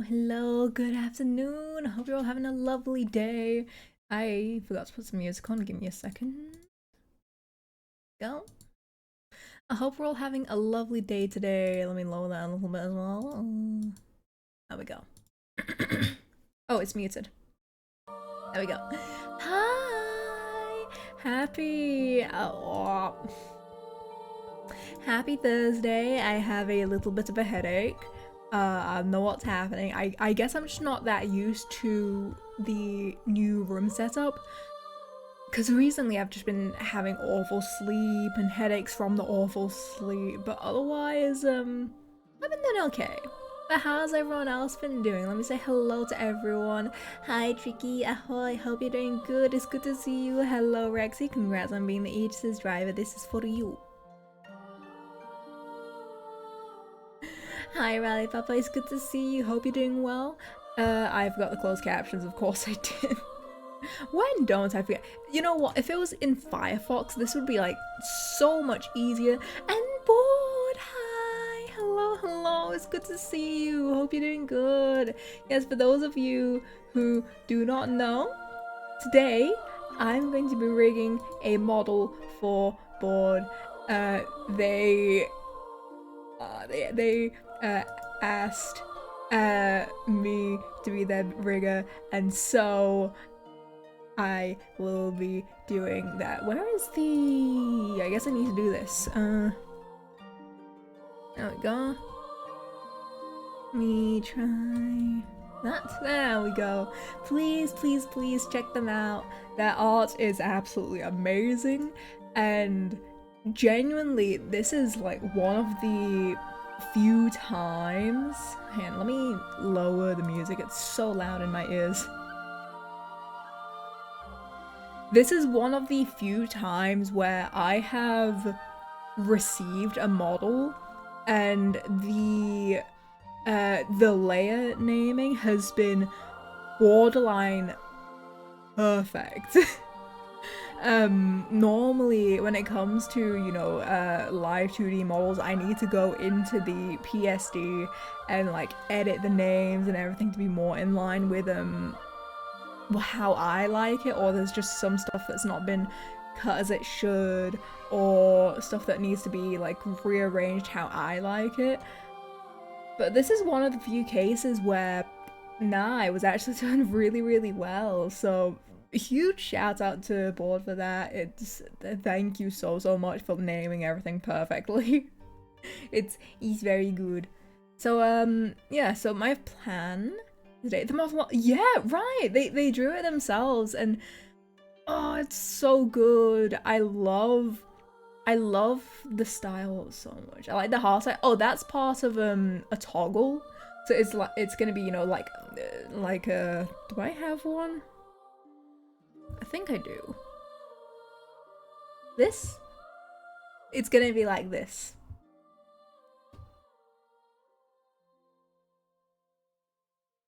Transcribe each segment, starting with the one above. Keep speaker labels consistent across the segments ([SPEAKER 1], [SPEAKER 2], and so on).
[SPEAKER 1] Hello, good afternoon. I hope you're all having a lovely day. I forgot to put some music on, give me a second. Go. I hope we're all having a lovely day today. Let me lower that a little bit as well. There we go. Oh, it's muted. There we go. Hi! Happy Thursday. I have a little bit of a headache. I don't know what's happening. I guess I'm just not that used to the new room setup. Because recently I've just been having awful sleep and headaches from the awful sleep. But otherwise, I've been doing okay. But how's everyone else been doing? Let me say hello to everyone. Hi Tricky, ahoy, hope you're doing good. It's good to see you. Hello Rexy, congrats on being the Aegis driver. This is for you. Hi Rally Papa, it's good to see you. Hope you're doing well. I forgot the closed captions, of course I did. When don't I forget? You know what, if it was in Firefox, this would be like so much easier. And Bored, hi! Hello, it's good to see you. Hope you're doing good. Yes, for those of you who do not know, today I'm going to be rigging a model for Bored. They asked me to be their rigger, and so I will be doing that. Where is the... I guess I need to do this. There we go. Let me try that. There we go. Please check them out. Their art is absolutely amazing, and genuinely, this is like one of the few times... Hang on, let me lower the music. It's so loud in my ears. This is one of the few times where I have received a model and the layer naming has been borderline perfect. Normally when it comes to, you know, Live2d models, I need to go into the PSD and like edit the names and everything to be more in line with how I like it, or there's just some stuff that's not been cut as it should, or stuff that needs to be like rearranged how I like it. But this is one of the few cases where it was actually done really well, so a huge shout out to Bored for that. It's thank you so much for naming everything perfectly. It's very good. So yeah, so my plan today, the model, yeah, right, they drew it themselves, and oh, it's so good. I love the style so much. I like the heart side. Oh, that's part of a toggle, so it's like it's gonna be, you know, like a, do I have one? I think I do. This? It's gonna be like this.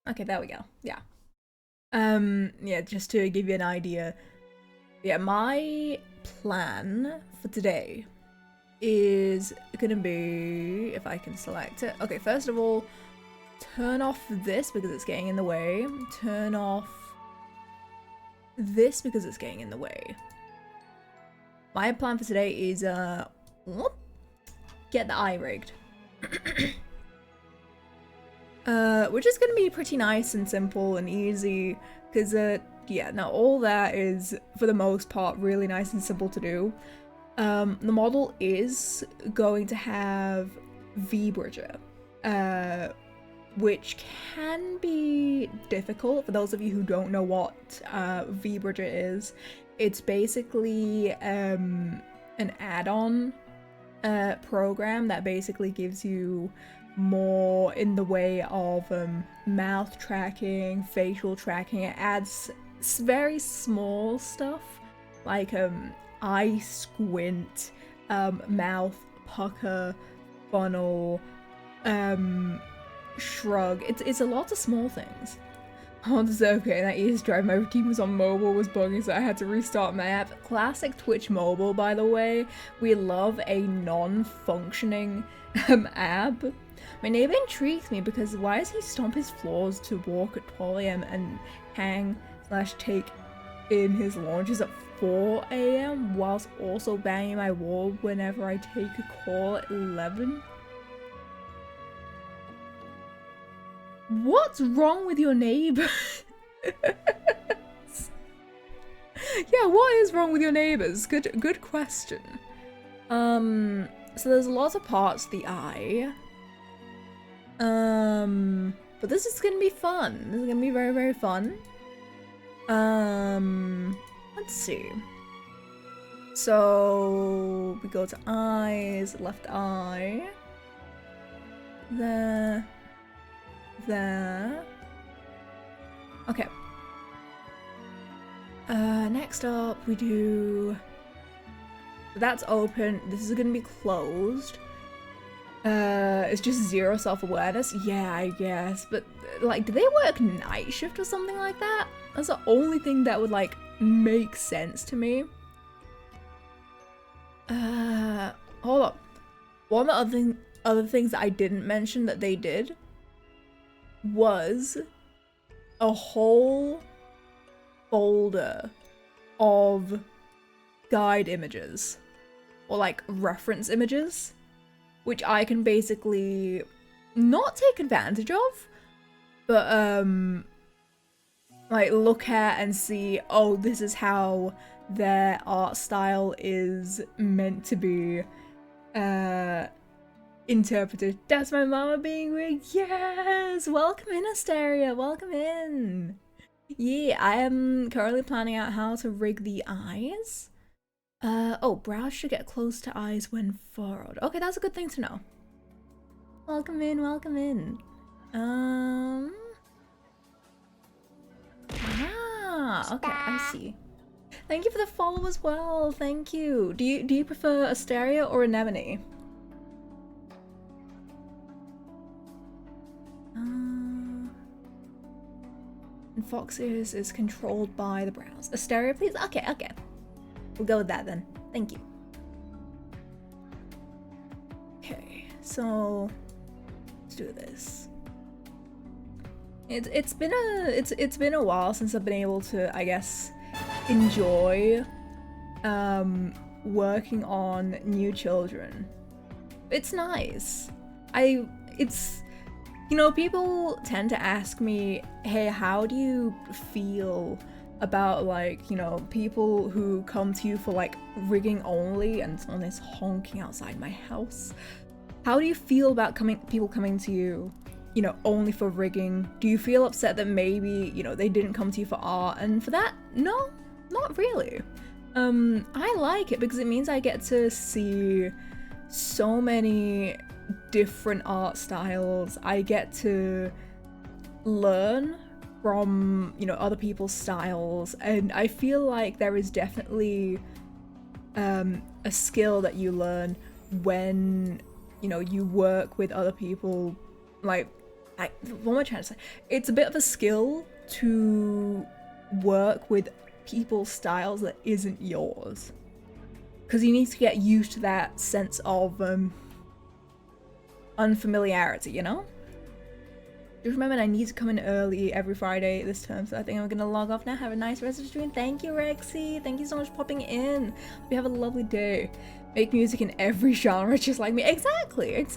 [SPEAKER 1] Okay, there we go. Yeah. Yeah, just to give you an idea. Yeah, my plan for today is gonna be, if I can select it. Okay, first of all, turn off this because it's getting in the way. Turn off this because it's getting in the way. My plan for today is get the eye rigged. Which is gonna be pretty nice and simple and easy, because yeah, now all that is for the most part really nice and simple to do. The model is going to have V-Bridger, which can be difficult for those of you who don't know what V-Bridger is. It's basically an add-on program that basically gives you more in the way of mouth tracking, facial tracking. It adds very small stuff like eye squint, mouth pucker, funnel, shrug. It's a lot of small things. Oh, it's okay, that is drive. My routine was on mobile was bugging, so I had to restart my app. Classic Twitch mobile, by the way. We love a non-functioning app. My neighbor intrigues me because why does he stomp his floors to walk at 12 AM and hang/take in his launches at 4 AM whilst also banging my wall whenever I take a call at 11? What's wrong with your neighbor? Yeah, what is wrong with your neighbors? Good question. So there's lots of parts to the eye. But this is gonna be fun. This is gonna be very, very fun. Let's see. So we go to eyes, left eye. There. Okay. Next up we do... That's open. This is gonna be closed. It's just 0 self-awareness. Yeah, I guess. But, like, do they work night shift or something like that? That's the only thing that would, like, make sense to me. Hold up. One of the other things that I didn't mention that they did was a whole folder of guide images or like reference images, which I can basically not take advantage of, but like look at and see, oh, this is how their art style is meant to be interpreted. That's my mama being rigged. Yes! Welcome in, Asteria. Welcome in. Yeah, I am currently planning out how to rig the eyes. Oh, brows should get close to eyes when furrowed. Okay, that's a good thing to know. Welcome in, welcome in. Okay, I see. Thank you for the follow as well. Thank you. Do you prefer Asteria or Anemone? And Fox is controlled by the brows. Asteria, please? Okay. We'll go with that then. Thank you. Okay, so let's do this. It's been a while since I've been able to, I guess, enjoy working on new children. It's nice. You know, people tend to ask me, hey, how do you feel about, like, you know, people who come to you for like rigging only, and someone is honking outside my house. How do you feel about people coming to you, you know, only for rigging? Do you feel upset that maybe, you know, they didn't come to you for art? And for that, no, not really. I like it because it means I get to see so many different art styles. I get to learn from, you know, other people's styles, and I feel like there is definitely a skill that you learn when, you know, you work with other people. Like, what am I trying to say? It's a bit of a skill to work with people's styles that isn't yours, because you need to get used to that sense of unfamiliarity, you know? Just remember, I need to come in early every Friday this term, so I think I'm gonna log off now. Have a nice rest of the stream. Thank you, Rexy. Thank you so much for popping in. Hope you have a lovely day. Make music in every genre, just like me. Exactly. It's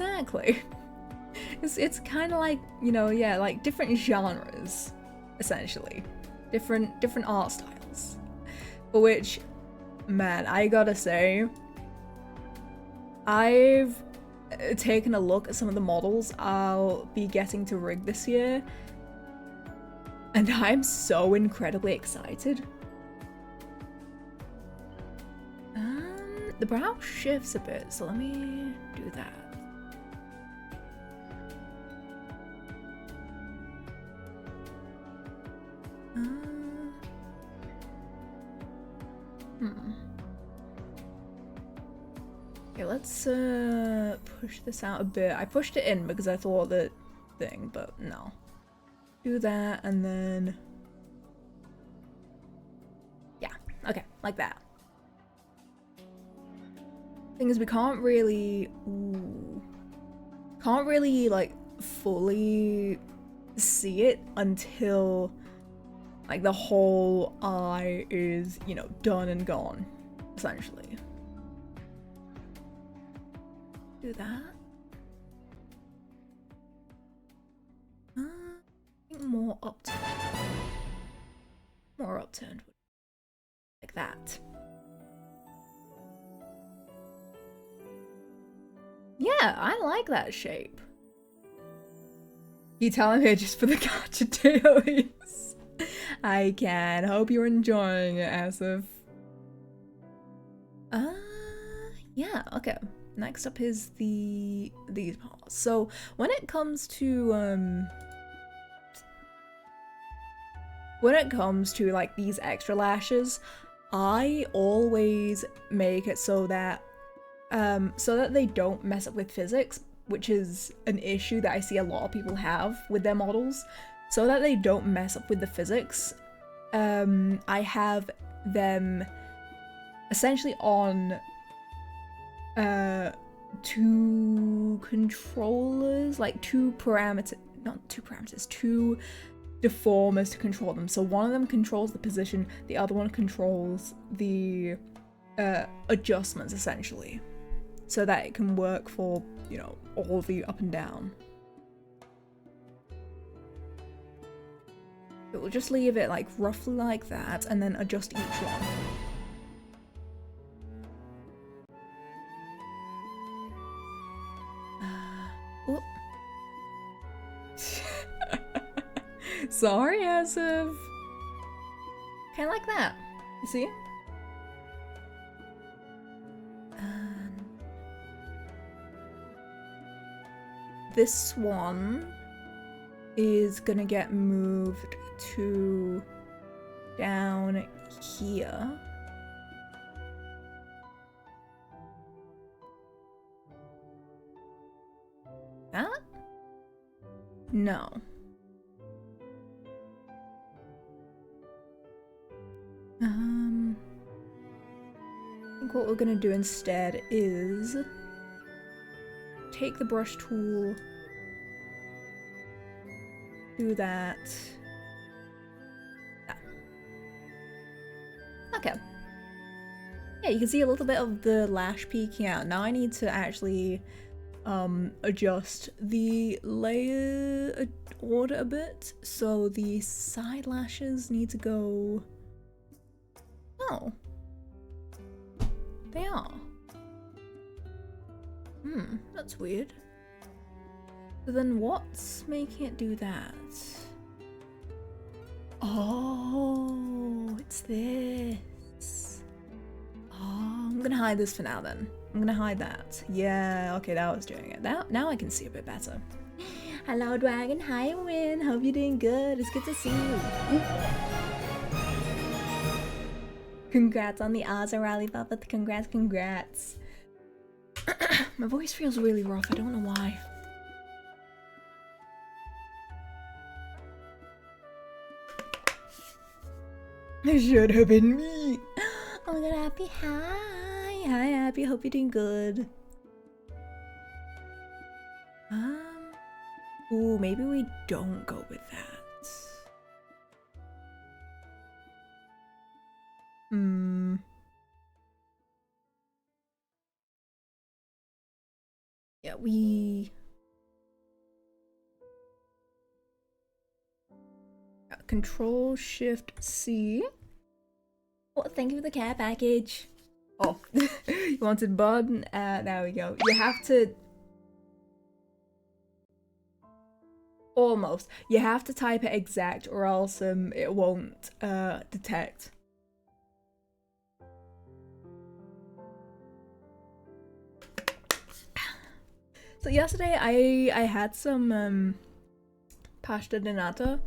[SPEAKER 1] kind of like, you know, yeah, like different genres, essentially. Different art styles. For which, man, I gotta say, I've taken a look at some of the models I'll be getting to rig this year, and I'm so incredibly excited. The brow shifts a bit, so let me do that. Okay, let's push this out a bit. I pushed it in because I thought that thing, but no. Do that, and then... yeah, okay, like that. Thing is, we can't really... can't really like fully see it until like the whole eye is, you know, done and gone, essentially. Do that. I think more upturned. More upturned. Like that. Yeah, I like that shape. You telling me just for the gacha dailies? I can. Hope you're enjoying it, Asif. Yeah, okay. Next up is these parts. So when it comes to like these extra lashes, I always make it so that they don't mess up with physics, which is an issue that I see a lot of people have with their models. So that they don't mess up with the physics, I have them essentially on two controllers, like two deformers to control them. So one of them controls the position, the other one controls the adjustments, essentially, so that it can work for, you know, all the up and down. But we'll just leave it like roughly like that and then adjust each one. Oh. Sorry, Asif. Kinda like that. You see? This one is gonna get moved to down here. That? No. I think what we're gonna do instead is take the brush tool, do that. Okay. Yeah, you can see a little bit of the lash peeking out. Now I need to actually adjust the layer order a bit. So the side lashes need to go... Oh. They are. That's weird. So then what's making it do that? Oh, it's this. Oh, I'm gonna hide this for now then. I'm gonna hide that. Yeah, okay, that was doing it. Now I can see a bit better. Hello, Dragon. Hi, Win. Hope you're doing good. It's good to see you. Congrats on the Ozza rally, Papa. Congrats. My voice feels really rough. I don't know why. It should have been me. Oh my god, Happy. Hi, Happy. Hope you're doing good. Ooh, maybe we don't go with that. Yeah, we... Control Shift C. Oh, thank you for the care package. Oh, you wanted button? There we go. You have to... Almost. You have to type it exact or else it won't detect. So yesterday I had some pasta de nata.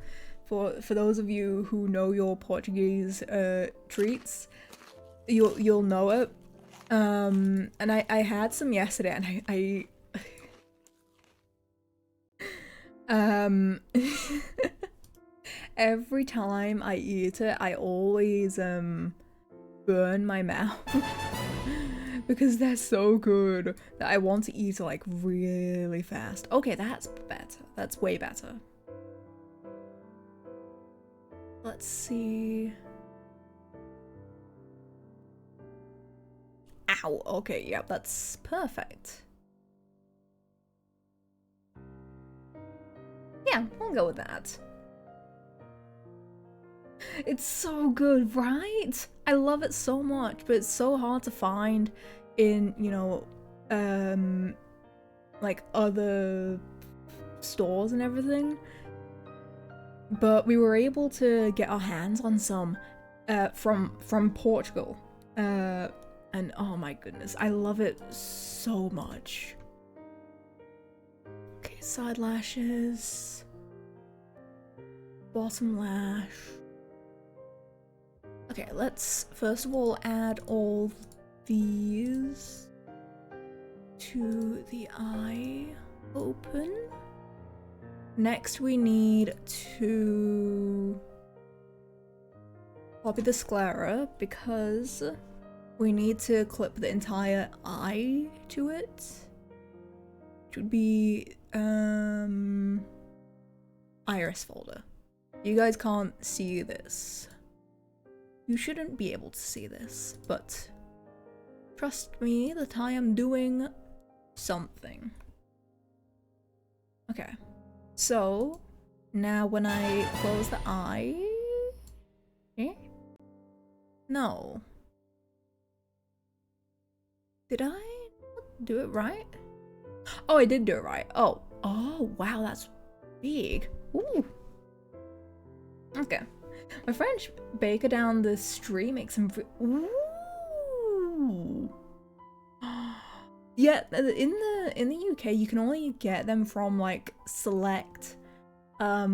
[SPEAKER 1] For those of you who know your Portuguese treats, you'll know it. And I had some yesterday, and every time I eat it, I always burn my mouth because they're so good that I want to eat it like really fast. Okay, that's better. That's way better. Let's see. Ow, okay, yeah, that's perfect. Yeah, I'll go with that. It's so good, right? I love it so much, but it's so hard to find in, you know, like other stores and everything. But we were able to get our hands on some from Portugal. And oh my goodness, I love it so much. Okay, side lashes. Bottom lash. Okay, let's first of all add all these to the eye open. Next we need to copy the sclera because we need to clip the entire eye to it. Which would be iris folder. You guys can't see this. You shouldn't be able to see this, but trust me that I am doing something. Okay, so now when I close the eye... Eh? No. Did I do it right? Oh, I did do it right. Oh, wow, that's big. Ooh. Okay. My French baker down the street makes some. Ooh. Yeah, in the UK, you can only get them from like select. Yeah,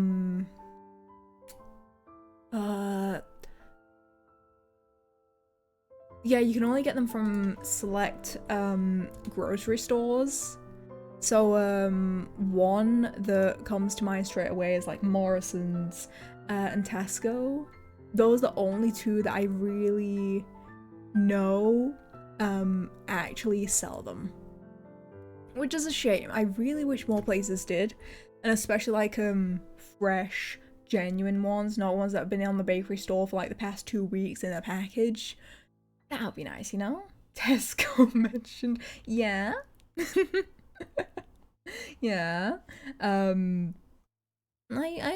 [SPEAKER 1] you can only get them from select grocery stores. So one that comes to mind straight away is like Morrison's and Tesco. Those are the only two that I really know actually sell them, which is a shame. I really wish more places did, and especially like fresh, genuine ones, not ones that have been on the bakery store for like the past 2 weeks in a package. That would be nice, you know? Tesco mentioned, yeah. Yeah. I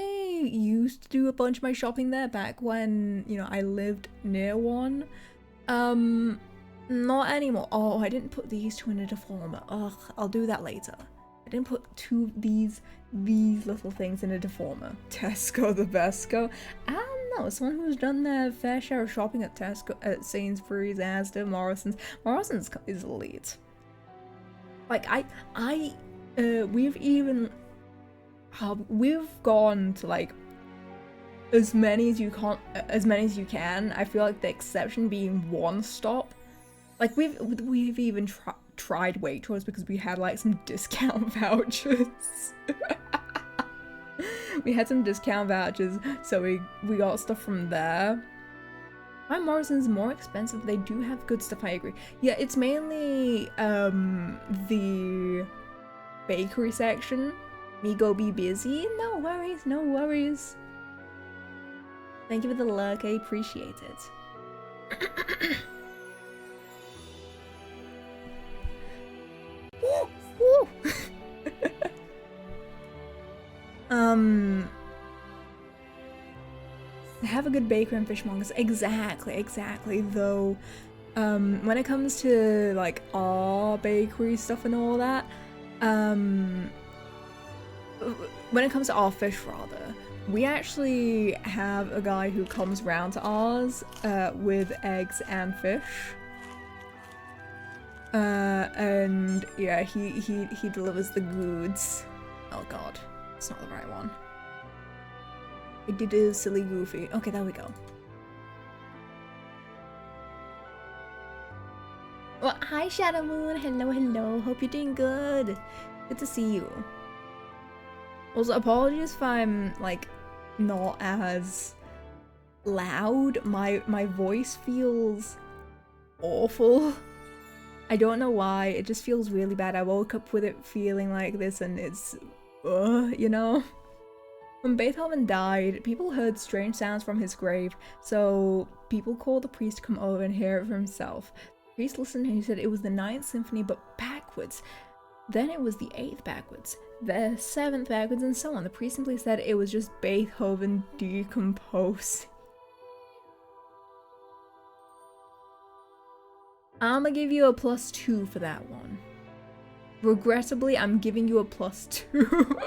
[SPEAKER 1] used to do a bunch of my shopping there back when, you know, I lived near one. Not anymore. Oh, I didn't put these two in a deformer. Ugh, I'll do that later. I didn't put these little things in a deformer. Tesco the Besco. I don't know, someone who's done their fair share of shopping at Tesco, at Sainsbury's, Asda, Morrison's. Morrison's is elite. Like, we've gone to like as many as you can. I feel like the exception being One Stop. Like we've even tried Waitrose because we had like some discount vouchers. We had some discount vouchers, so we got stuff from there. My Morrison's more expensive. They do have good stuff, I agree. Yeah, it's mainly the bakery section. Me go be busy. No worries, no worries. Thank you for the luck, I appreciate it. Woo, woo. Have a good baker and fishmongers. Exactly. Though, when it comes to like our bakery stuff and all that, when it comes to our fish rather, we actually have a guy who comes round to ours with eggs and fish. And yeah, he delivers the goods. Oh god, it's not the right one. I did a silly goofy. Okay, there we go. Well, hi Shadow Moon. Hello. Hope you're doing good. Good to see you. Also, apologies if I'm like not as loud. My voice feels awful. I don't know why, it just feels really bad. I woke up with it feeling like this and it's, you know? When Beethoven died, people heard strange sounds from his grave, so people called the priest to come over and hear it for himself. The priest listened and he said it was the 9th symphony but backwards. Then it was the 8th backwards, the 7th backwards, and so on. The priest simply said it was just Beethoven decomposed. I'ma give you a +2 for that one. Regrettably, I'm giving you a +2.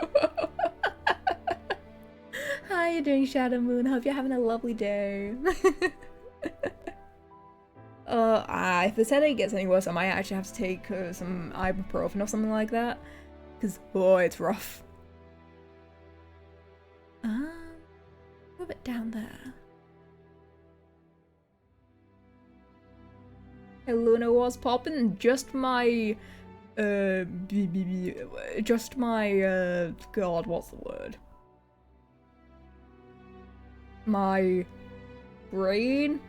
[SPEAKER 1] How you doing, Shadow Moon? Hope you're having a lovely day. If this headache gets any worse, I might actually have to take some ibuprofen or something like that. Because, oh, it's rough. Move it down there. Hey, Luna was popping. Just my, God, what's the word? My brain?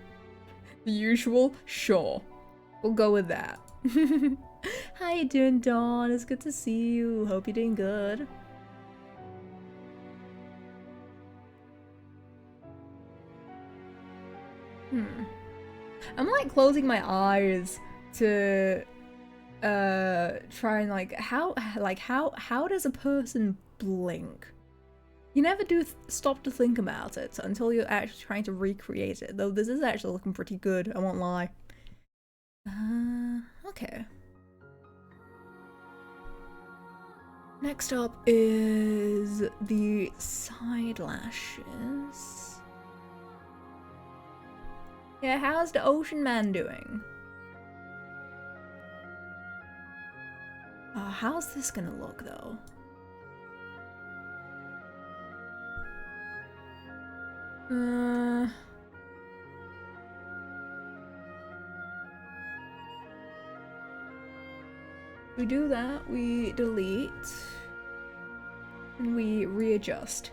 [SPEAKER 1] The usual? Sure. We'll go with that. How you doing, Dawn? It's good to see you. Hope you're doing good. I'm like closing my eyes to try and like how does a person blink? You never do stop to think about it until you're actually trying to recreate it, though this is actually looking pretty good, I won't lie. Okay. Next up is the side lashes. Yeah, how's the Ocean Man doing? How's this gonna look though? We do that, we delete, and we readjust.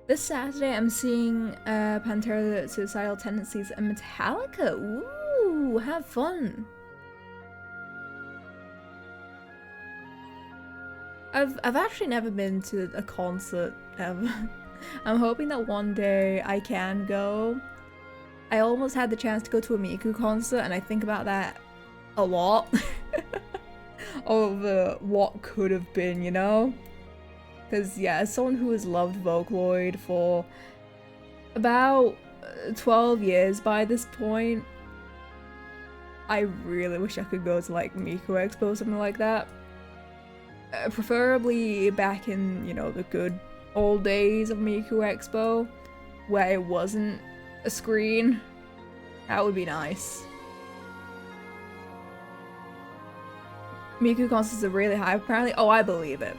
[SPEAKER 1] This Saturday I'm seeing Pantera Suicidal Tendencies and Metallica. Ooh, have fun. I've actually never been to a concert ever. I'm hoping that one day I can go. I almost had the chance to go to a Miku concert and I think about that a lot. Of what could have been, you know? Because yeah, as someone who has loved Vocaloid for about 12 years by this point, I really wish I could go to like Miku Expo or something like that. Preferably back in, you know, the good old days of Miku Expo, where it wasn't a screen. That would be nice. Miku concerts are really hype apparently. Oh, I believe it.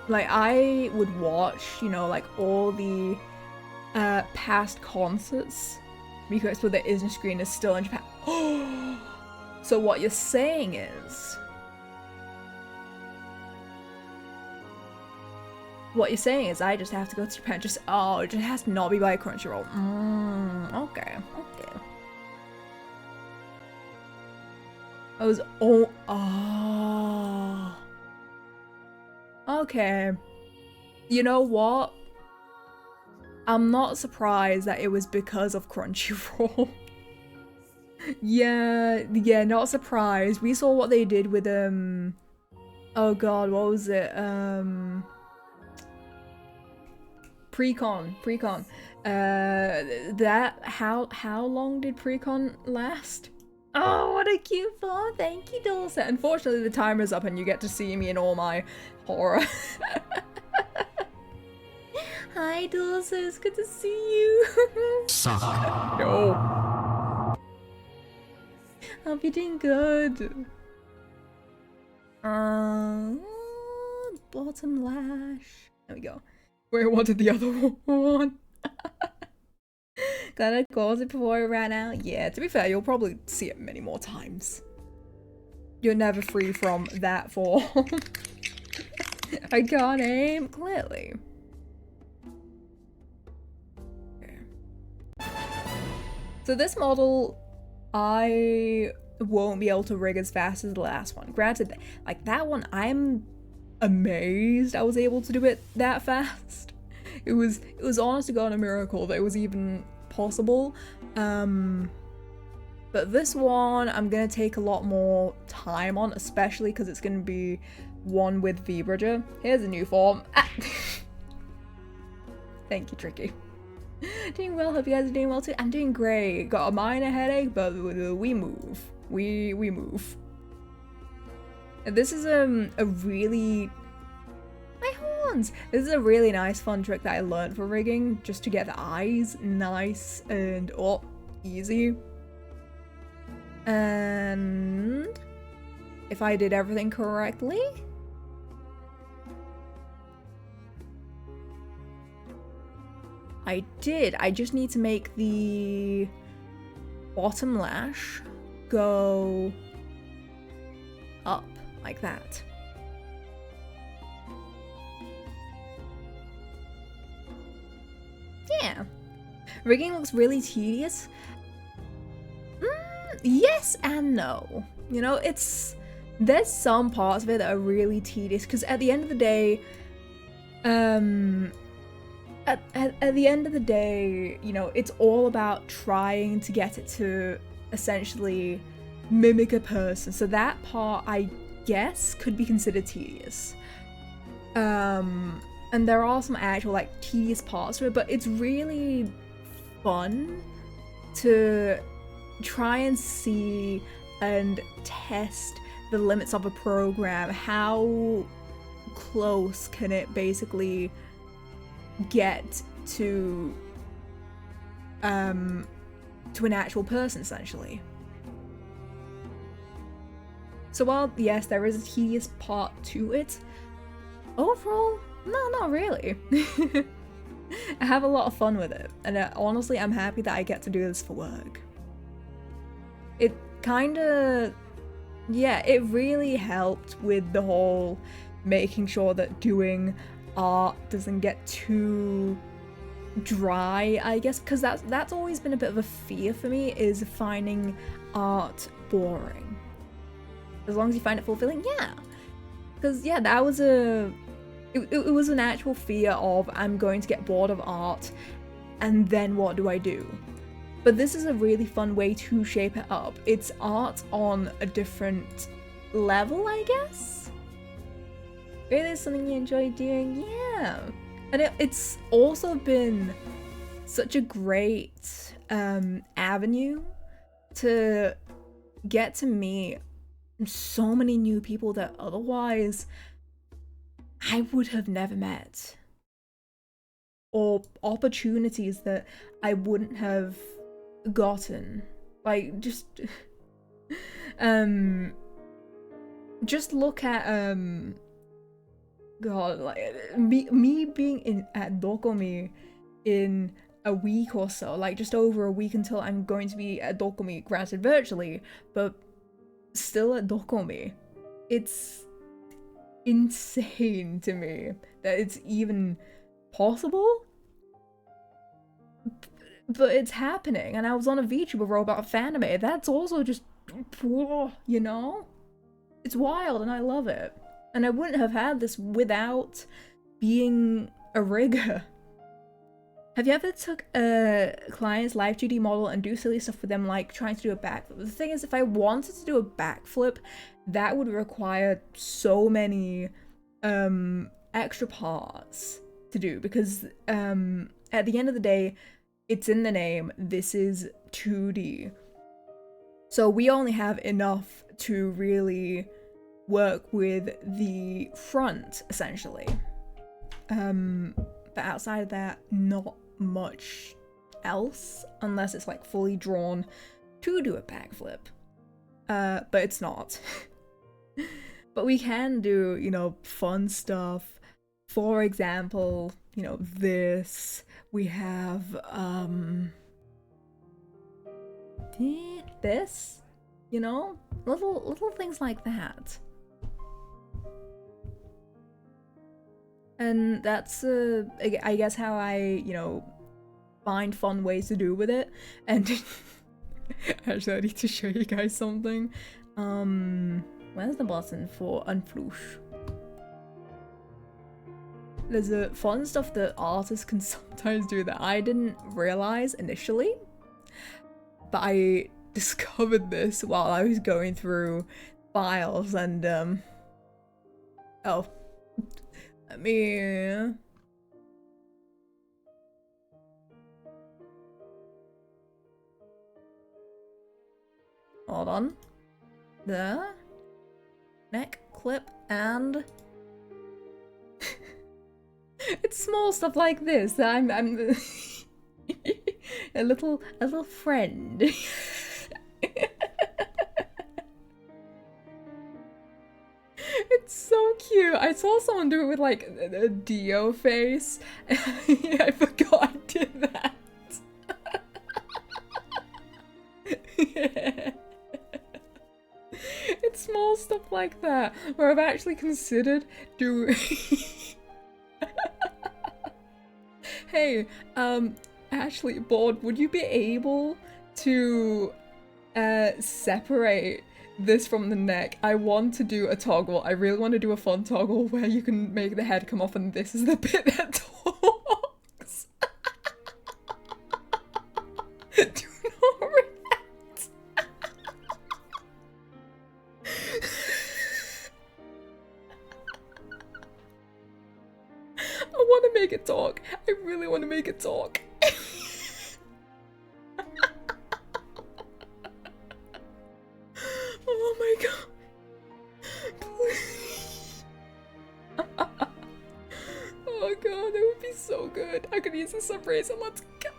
[SPEAKER 1] Like, I would watch, you know, like all the past concerts. Miku Expo that isn't screen is still in Japan. So what you're saying is... What you're saying is I just have to go to Japan, just, oh, it just has to not be by Crunchyroll. Okay, okay. I was, okay. You know what? I'm not surprised that it was because of Crunchyroll. yeah, not surprised. We saw what they did with, oh god, what was it? Precon. How long did Precon last? Oh, what a cute phone. Thank you, Dulcet. Unfortunately, the timer's up and you get to see me in all my horror. Hi, Dulcet. It's good to see you. No. Hope you're doing good. Bottom lash. There we go. Wait, what did the other one? Glad I called it before it ran out. Yeah, to be fair, you'll probably see it many more times. You're never free from that form. I can't aim, clearly. Okay. So this model, I won't be able to rig as fast as the last one. Granted, like that one, I'm amazed I was able to do it that fast. It was honest to God a miracle that it was even possible. But this one I'm gonna take a lot more time on, especially because it's gonna be one with V-Bridger. Here's a new form. Ah. Thank you, Tricky. Doing well, hope you guys are doing well too. I'm doing great. Got a minor headache, but we move. We move. This is a really... My horns! This is a really nice fun trick that I learned for rigging, just to get the eyes nice and easy. And if I did everything correctly, I did. I just need to make the bottom lash go up like that. Yeah. Rigging looks really tedious. Yes and no. You know, there's some parts of it that are really tedious because at the end of the day, at the end of the day, you know, it's all about trying to get it to essentially mimic a person. So that part, I guess, could be considered tedious. And there are some actual like tedious parts to it, but it's really fun to try and see and test the limits of a program. How close can it basically get to an actual person, essentially. So while yes, there is a tedious part to it, overall, no, not really. I have a lot of fun with it, and honestly, I'm happy that I get to do this for work. It kinda, yeah, it really helped with the whole making sure that doing art doesn't get too dry, I guess, because that's always been a bit of a fear for me, is finding art boring. As long as you find it fulfilling, yeah. Because yeah, that was it was an actual fear of I'm going to get bored of art and then what do I do? But this is a really fun way to shape it up. It's art on a different level, I guess? Really something you enjoy doing? Yeah. And it's also been such a great avenue to get to meet so many new people that otherwise I would have never met. Or opportunities that I wouldn't have gotten. Like, just look at God, like me being at Dokomi in a week or so, like just over a week until I'm going to be at Dokomi, granted virtually, but still at Dokomi. It's insane to me that it's even possible, but it's happening. And I was on a VTuber robot fanime. That's also just, you know, it's wild and I love it. And I wouldn't have had this without being a rigger. Have you ever took a client's Live2d model and do silly stuff with them, like trying to do a backflip? The thing is, if I wanted to do a backflip, that would require so many extra parts to do, because at the end of the day, it's in the name, this is 2D. So we only have enough to really work with the front, essentially. But outside of that, not much else, unless it's like fully drawn to do a backflip. But it's not. But we can do, you know, fun stuff. For example, you know, this. We have, this, you know? Little things like that. And that's, I guess how I, you know, find fun ways to do with it. And Actually, I need to show you guys something. Where's the button for unflouche? There's a fun stuff that artists can sometimes do that I didn't realize initially, but I discovered this while I was going through files and oh, let me hold on. There, neck clip, and it's small stuff like this. I'm a little friend. It's so cute. I saw someone do it with like a Dio face. I forgot I did that. It's small stuff like that where I've actually considered doing. Hey, actually, Bored, would you be able to separate this from the neck? I want to do a toggle. I really want to do a fun toggle where you can make the head come off and this is the bit that talks. Do not react. I want to make it talk. I really want to make it talk. Oh my god. Please. Oh god, that would be so good. I could use this eraser. Let's go.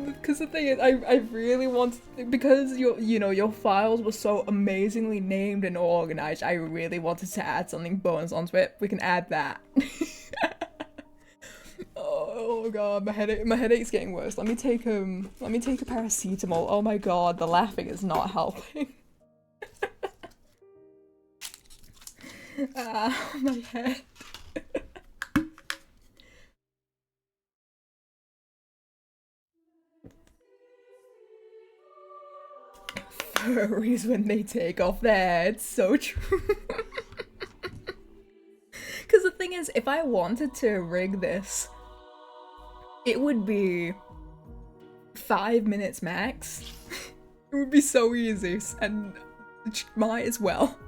[SPEAKER 1] Because the thing is, I really want, because your files were so amazingly named and organized, I really wanted to add something bonus onto it. We can add that. Oh god, my headache's getting worse. Let me take a paracetamol. Oh my god, the laughing is not helping. My head. Furries when they take off their heads, so true. Because the thing is, if I wanted to rig this, it would be 5 minutes max. It would be so easy, and might as well.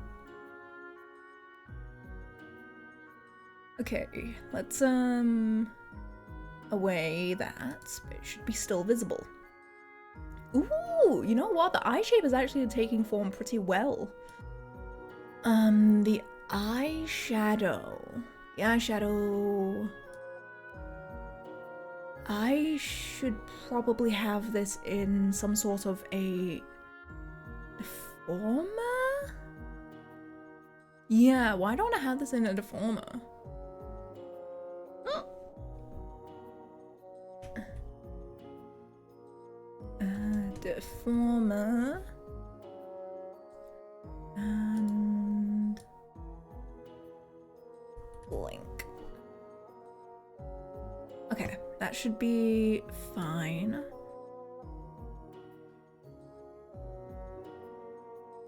[SPEAKER 1] Okay, let's away that, but it should be still visible. Ooh, you know what? The eye shape is actually taking form pretty well. The eyeshadow. The eyeshadow. I should probably have this in some sort of a deformer? Yeah, why don't I have this in a deformer? Deformer. And blink. Okay, that should be fine.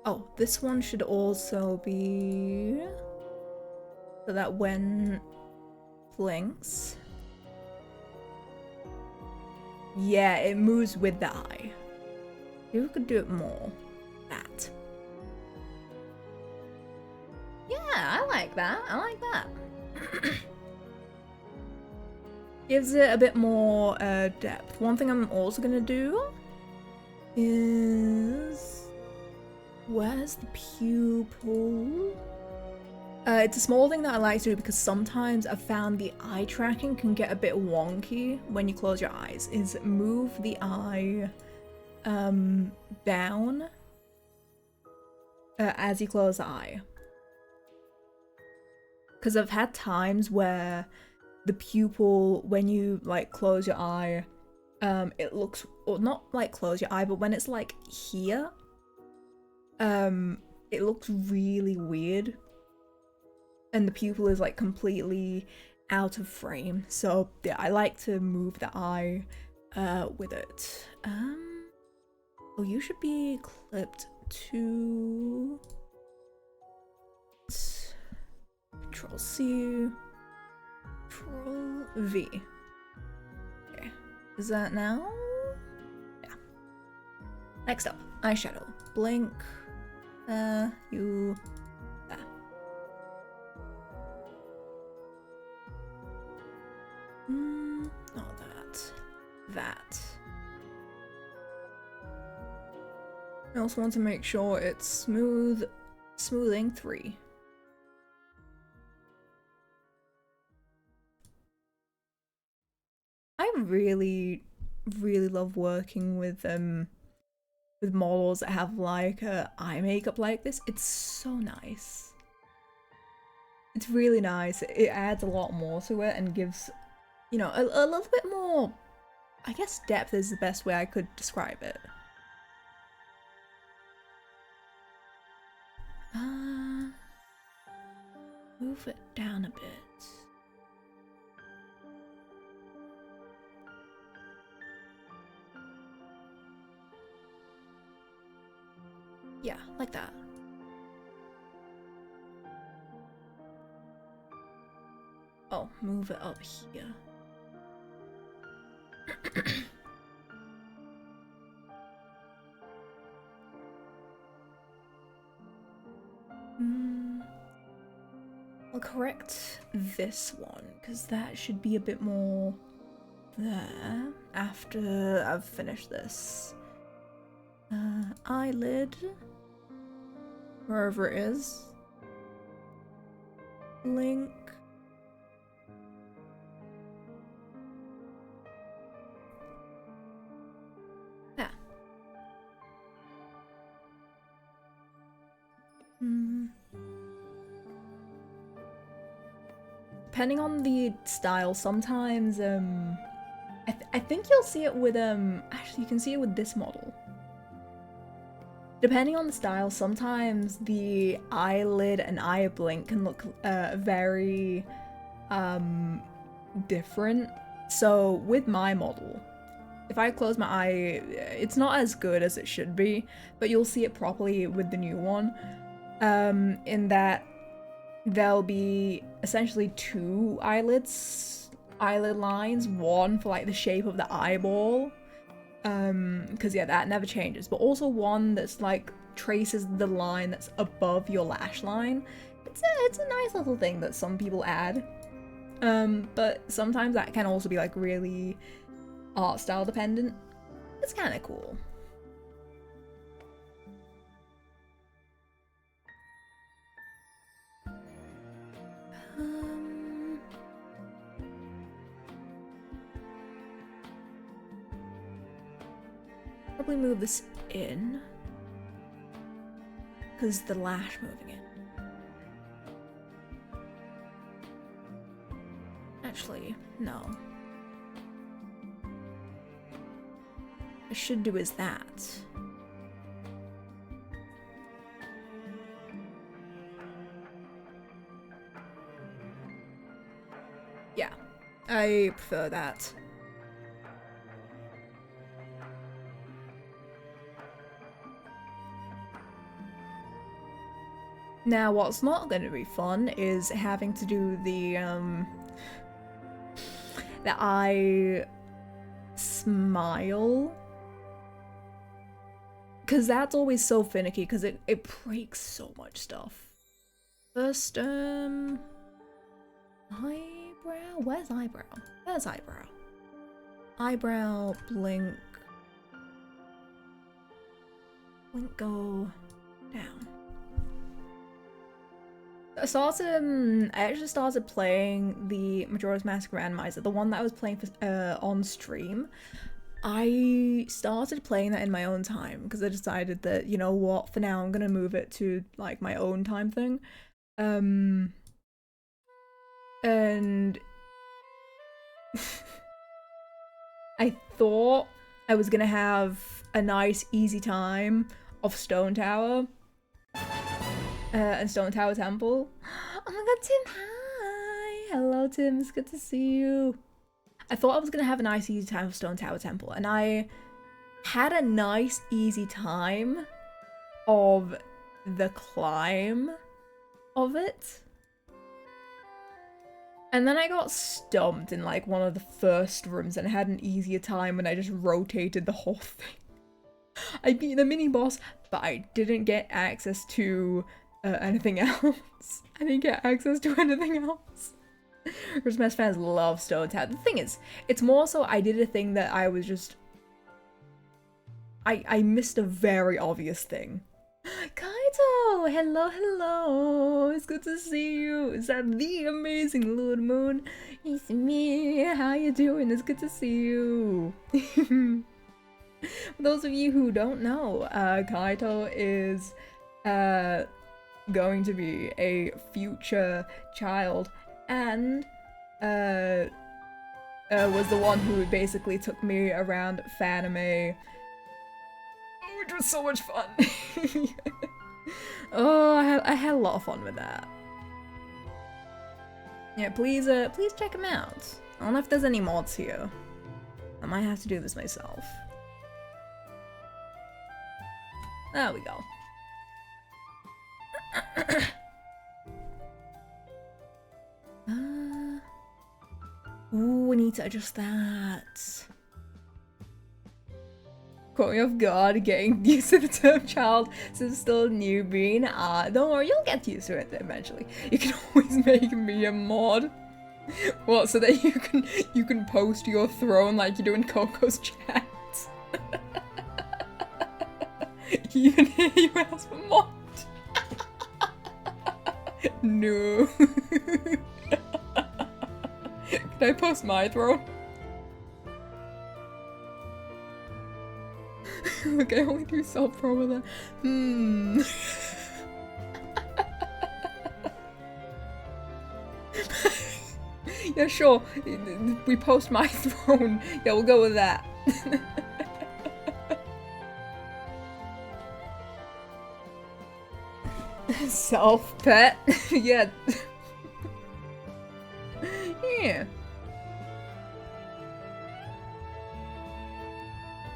[SPEAKER 1] Oh, this one should also be so that when blinks, yeah, it moves with the eye. Maybe we could do it more. That. Yeah, I like that. I like that. Gives it a bit more depth. One thing I'm also gonna do is, where's the pupil? It's a small thing that I like to do because sometimes I've found the eye tracking can get a bit wonky when you close your eyes. Is move the eye down as you close the eye. Because I've had times where the pupil, when you like close your eye, it looks, or not like close your eye, but when it's like here, it looks really weird. And the pupil is like completely out of frame. So yeah, I like to move the eye with it. Oh, you should be clipped to Control C, Control V. Okay, is that now? Yeah. Next up, eyeshadow. Blink. You. There. Not that. That. I also want to make sure it's smoothing 3. I really love working with models that have like eye makeup like this. It's so nice. It's really nice. It adds a lot more to it and gives, you know, a little bit more, I guess depth is the best way I could describe it. Move it down a bit. Yeah, like that. Oh, move it up here. I'll correct this one, because that should be a bit more there after I've finished this. Eyelid. Wherever it is. Blink. Yeah. Depending on the style, sometimes I think you'll see it with actually you can see it with this model. Depending on the style, sometimes the eyelid and eye blink can look very different. So with my model, if I close my eye, it's not as good as it should be, but you'll see it properly with the new one. In that there'll be essentially 2 eyelid lines, one for like the shape of the eyeball, because yeah, that never changes, but also one that's like traces the line that's above your lash line. It's a nice little thing that some people add, but sometimes that can also be like really art style dependent. It's kind of cool. Probably move this in, because the lash moving in. Actually, no. What I should do is that. Yeah, I prefer that. Now, what's not going to be fun is having to do the eye smile. Because that's always so finicky, because it breaks so much stuff. First, eyebrow? Where's eyebrow? Where's eyebrow? Eyebrow, blink. Blink, go down. I actually started playing the Majora's Mask Randomizer, the one that I was playing for, on stream. I started playing that in my own time because I decided that, you know what, for now I'm gonna move it to like my own time thing. And I thought I was gonna have a nice easy time of Stone Tower. And Stone Tower Temple. Oh my god, Tim, hi! Hello, Tim. It's good to see you. I thought I was gonna have a nice, easy time with Stone Tower Temple, and I had a nice, easy time of the climb of it. And then I got stumped in like one of the first rooms and I had an easier time when I just rotated the whole thing. I beat the mini boss, but I didn't get access to anything else. I didn't get access to anything else. Christmas fans love Stone Tower. The thing is, it's more so I did a thing that I was just... I missed a very obvious thing. Kaito! Hello, hello! It's good to see you! Is that the amazing Lord Moon? It's me! How you doing? It's good to see you! For those of you who don't know, Kaito is going to be a future child and was the one who basically took me around Fanime, which was so much fun. Oh, I had a lot of fun with that. Yeah, please check him out. I don't know if there's any mods here. I might have to do this myself. There we go. Ooh, we need to adjust that. Caught me off guard getting used to the term child since still a newbie. Don't worry, you'll get used to it eventually. You can always make me a mod. What, so that you can post your throne like you do in Coco's chat? You can hear you ask for mod. No. Can I post my throne? Look, I only do self-promo then. Yeah, sure. We post my throne. Yeah, we'll go with that. Self-pet? Yeah. Yeah.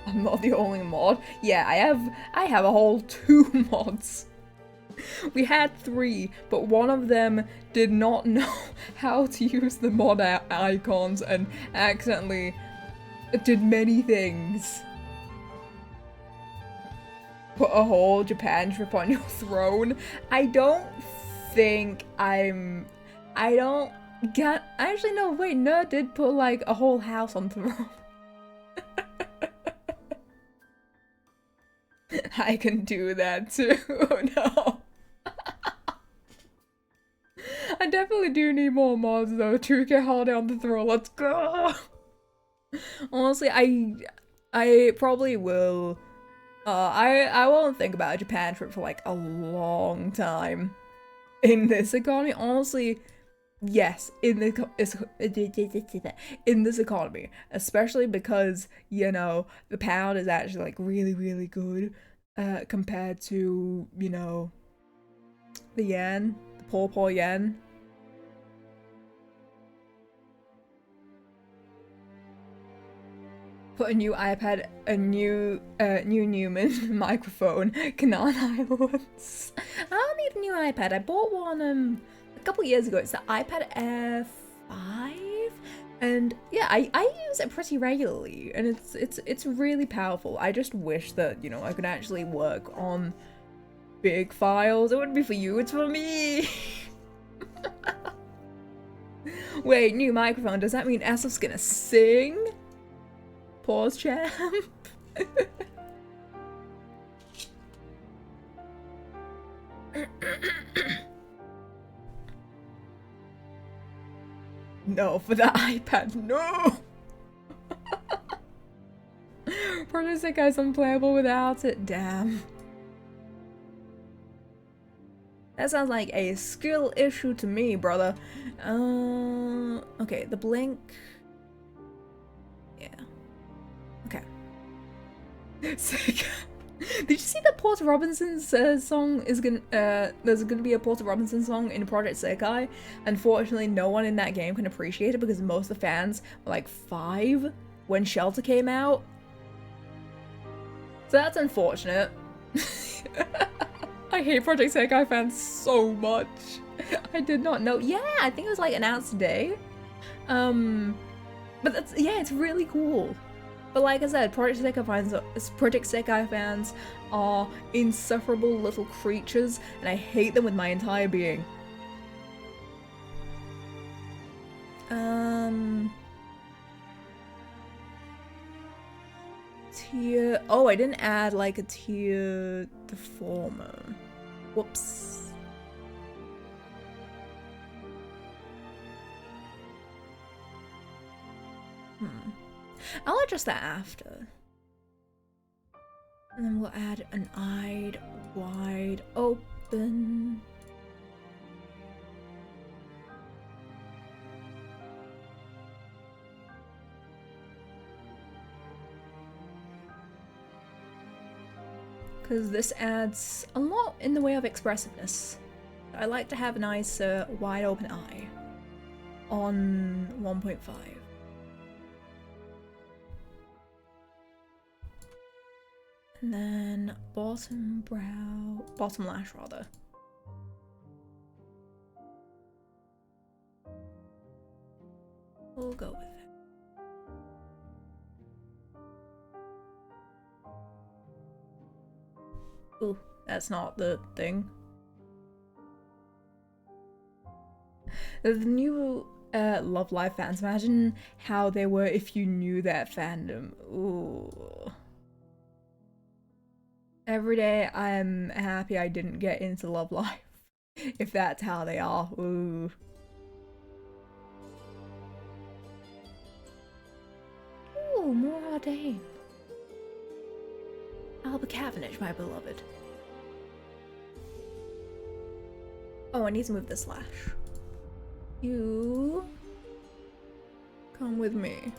[SPEAKER 1] I'm not the only mod. Yeah, I have a whole 2 mods. We had 3, but one of them did not know how to use the mod icons and accidentally did many things. Put a whole Japan trip on your throne. I don't think I don't get... Actually, no, wait, Nerd did put like a whole house on the throne. I can do that too. Oh no. I definitely do need more mods though to get Holiday on the throne. Let's go. Honestly, I probably will. I won't think about a Japan trip for like a long time. In this economy, honestly, yes. In this economy, especially because you know the pound is actually like really good compared to the yen, the poor yen. Put a new iPad, a new Newman microphone, Canaan Islands. I don't need a new iPad. I bought one a couple years ago. It's the iPad Air 5, and yeah, I use it pretty regularly, and it's really powerful. I just wish that I could actually work on big files. It wouldn't be for you. It's for me. Wait, new microphone. Does that mean Asaf's gonna sing? Pause, champ. No, for the iPad, no! Project Sick guy's unplayable without it, damn. That sounds like a skill issue to me, brother. Okay, the blink. Yeah. Okay. Sick. Did you see that Porter Robinson's song is gonna, there's gonna be a Porter Robinson song in Project Sekai? Unfortunately, no one in that game can appreciate it because most of the fans were like 5 when Shelter came out. So that's unfortunate. I hate Project Sekai fans so much. I did not know. Yeah, I think it was like announced today. But that's, yeah, it's really cool. But like I said, Project Sekai fans are insufferable little creatures, and I hate them with my entire being. Tier... Oh, I didn't add like a tier deformer. Whoops. I'll adjust that after. And then we'll add an eyed wide open. Because this adds a lot in the way of expressiveness. I like to have a nice wide open eye on 1.5. And then bottom lash rather. We'll go with it. Ooh, that's not the thing. The new Love Live fans, imagine how they were if you knew that fandom. Ooh. Every day I'm happy I didn't get into Love Live, if that's how they are. Ooh. Ooh, more Ardain. Alba Cavendish, my beloved. Oh, I need to move the slash. You come with me.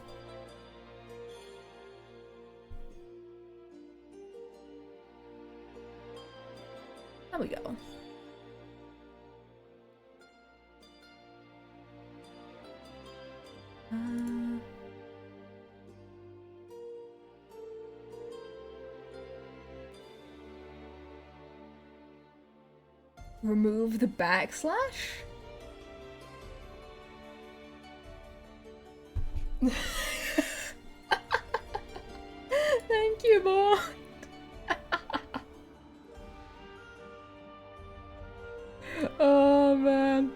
[SPEAKER 1] There we go. Remove the backslash? Thank you, Bond. Oh man.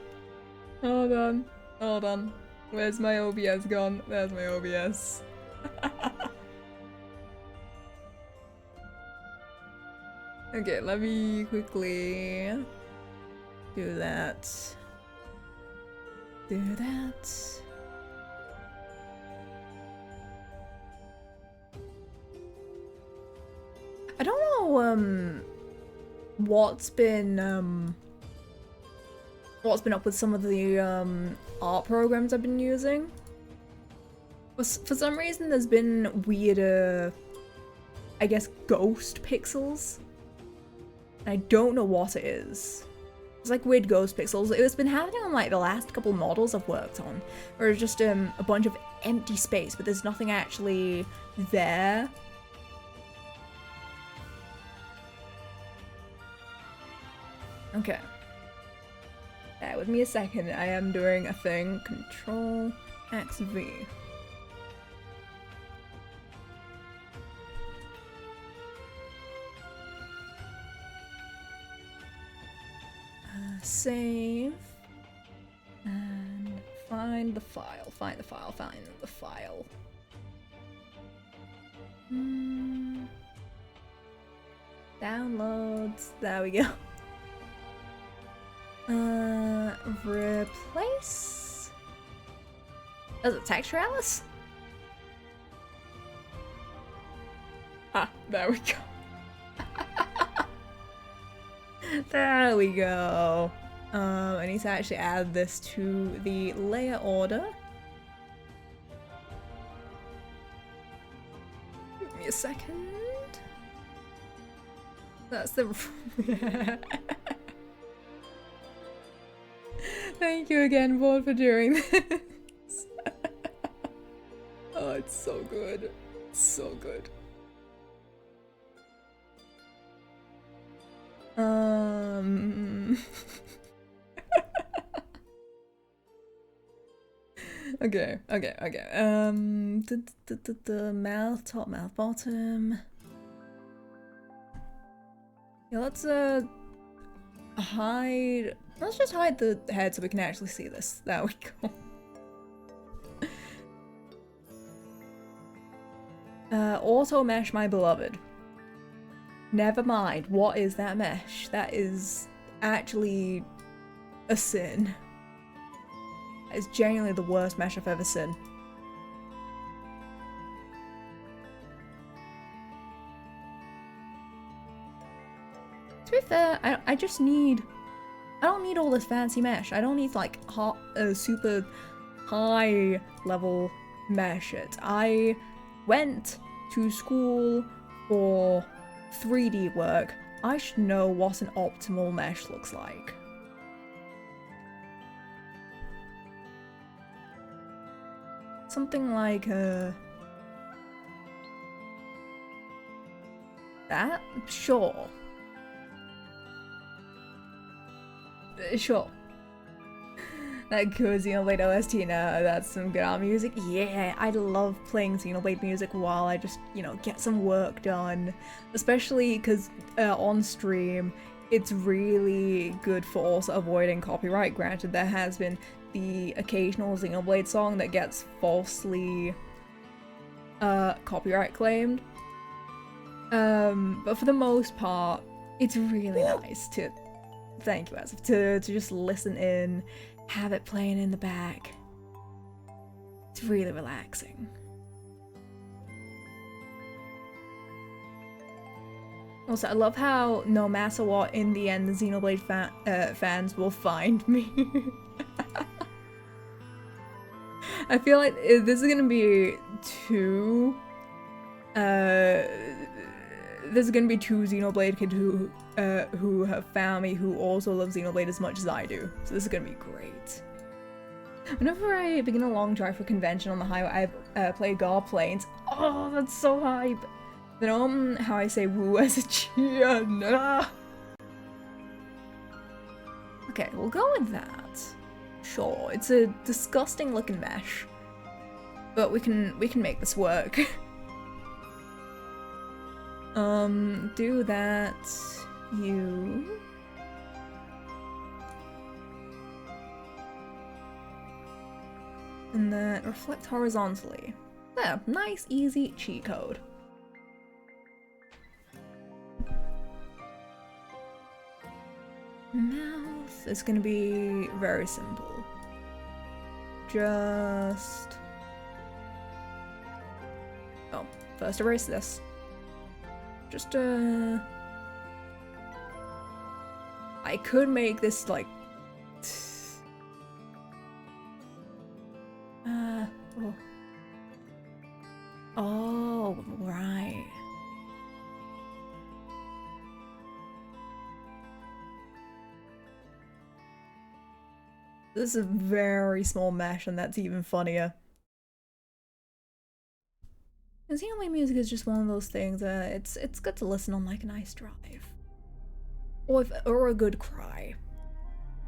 [SPEAKER 1] Hold on. Hold on. Where's my OBS gone? There's my OBS. Okay, let me quickly do that. Do that. I don't know what's been up with some of the art programs I've been using. For some reason there's been weirder, I guess, ghost pixels. I don't know what it is. It's like weird ghost pixels. It's been happening on like the last couple models I've worked on, where it's just a bunch of empty space, but there's nothing actually there. Okay. Bear with me a second. I am doing a thing. Control X V. Save and find the file. Find the file. Find the file. Downloads. There we go. Replace. As a texture, Alice? Ah, there we go. There we go. I need to actually add this to the layer order. Give me a second. That's the... Thank you again, Bored, for doing this. Oh, it's so good. It's so good. Okay. Mouth top, mouth bottom. Yeah, let's hide. Let's just hide the head so we can actually see this. There we go. Auto mesh, my beloved. Never mind. What is that mesh? That is actually a sin. That is genuinely the worst mesh I've ever seen. To be fair, I just need... I don't need all this fancy mesh. I don't need like super high level mesh it. I went to school for 3D work. I should know what an optimal mesh looks like. Something like that? Sure. Sure. That good Xenoblade OST, now that's some good art music. Yeah, I love playing Xenoblade music while I just, you know, get some work done. Especially because on stream, it's really good for also avoiding copyright. Granted, there has been the occasional Xenoblade song that gets falsely copyright claimed. But for the most part, it's really nice to... Thank you, Asif, to just listen in, have it playing in the back. It's really relaxing. Also, I love how no matter what, in the end, the Xenoblade fans will find me. I feel like this is gonna be two... there's gonna be two Xenoblade kids who have found me who also love Xenoblade as much as I do. So this is gonna be great. Whenever I begin a long drive for convention on the highway, I play Gar Plains. Oh, that's so hype! Then how I say woo as a cheer. Nah. Okay, we'll go with that. Sure, it's a disgusting looking mesh, but we can make this work. Do that. You. And then reflect horizontally. There, nice, easy cheat code. Mouth is gonna be very simple. Just... Oh, first erase this. Just, I could make this, like... Oh. Oh, right. This is a very small mesh, and that's even funnier. And Xenoblade music is just one of those things. It's good to listen on like a nice drive, or a good cry,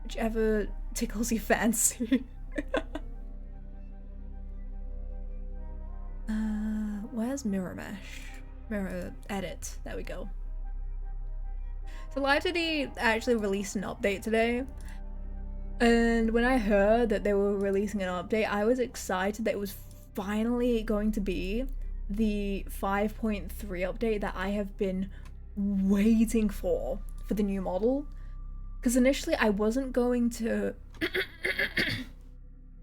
[SPEAKER 1] whichever tickles your fancy. Where's mirror mesh? Mirror edit. There we go. So Live2d actually released an update today. And when I heard that they were releasing an update, I was excited that it was finally going to be the 5.3 update that I have been waiting for the new model. Because initially I wasn't going to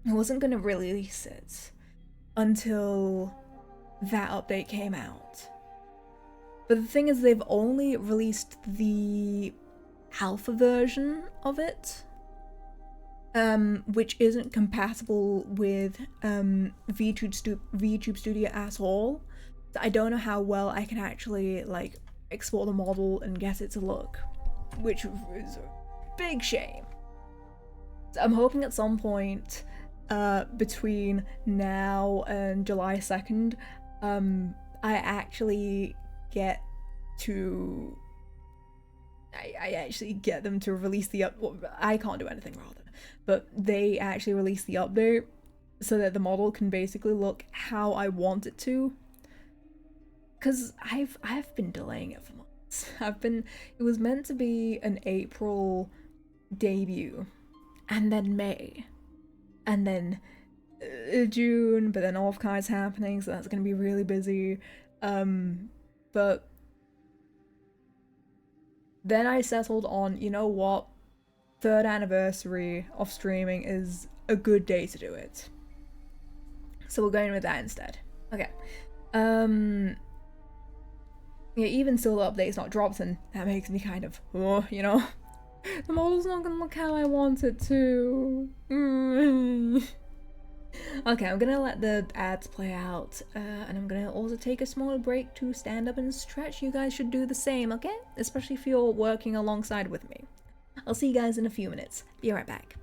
[SPEAKER 1] release it until that update came out. But the thing is, they've only released the alpha version of it, which isn't compatible with VTube Studio at all. So I don't know how well I can actually like export the model and get it to look, which is a big shame. So I'm hoping at some point between now and July 2nd, I actually get to I actually get them to release the I can't do anything rather, but they actually release the update so that the model can basically look how I want it to. Cause I've been delaying it for months. It was meant to be an April debut, and then May, and then June, but then Offki's happening, so that's gonna be really busy. But then I settled on, you know what, 3rd anniversary of streaming is a good day to do it. So we're going with that instead. Okay. Yeah, even still the update's not dropped, and that makes me kind of, you know, the model's not gonna look how I want it to. Okay, I'm gonna let the ads play out, and I'm gonna also take a small break to stand up and stretch. You guys should do the same, okay? Especially if you're working alongside with me. I'll see you guys in a few minutes. Be right back.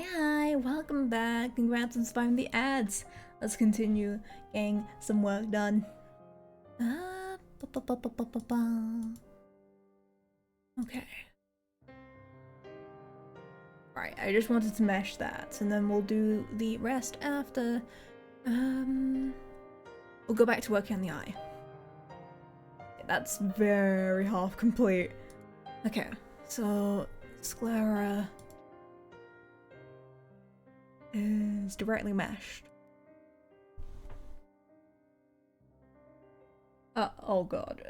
[SPEAKER 1] Hi, welcome back. Congrats on spamming the ads. Let's continue getting some work done. Okay. Right, I just wanted to mesh that, and then we'll do the rest after. We'll go back to working on the eye. That's very half complete. Okay, so sclera is directly meshed. Oh god.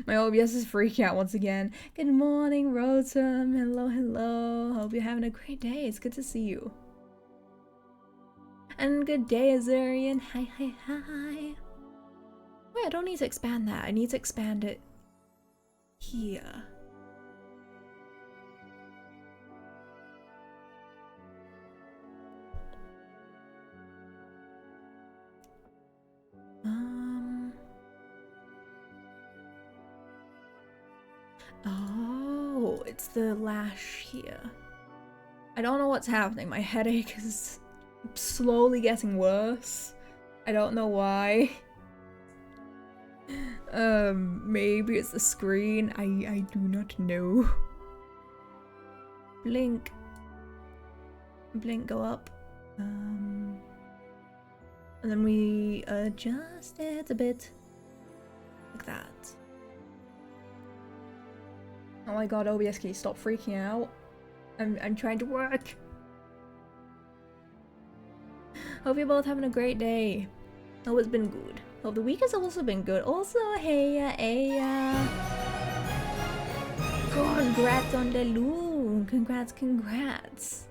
[SPEAKER 1] My OBS is freaking out once again. Good morning, Rotom. Hello, hello. Hope you're having a great day. It's good to see you. And good day, Azurian. Hi, hi, hi. Wait, I don't need to expand that. I need to expand it here. Oh, it's the lash here. I don't know what's happening. My headache is slowly getting worse. I don't know why. Maybe it's the screen. I do not know. Blink. Blink, go up. And then we adjust it a bit. Like that. Oh my god, OBS, can you stop freaking out? I'm trying to work. Hope you're both having a great day. Hope it's been good. Hope the week has also been good. Also, hey, congrats on the loon. Congrats, congrats.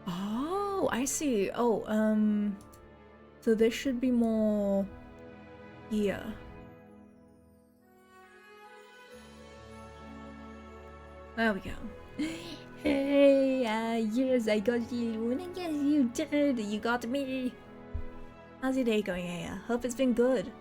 [SPEAKER 1] Oh, I see. Oh, so this should be more here. There we go. Hey, yes, I got you, and yes, you did. You got me. How's your day going, Aya? Hope it's been good.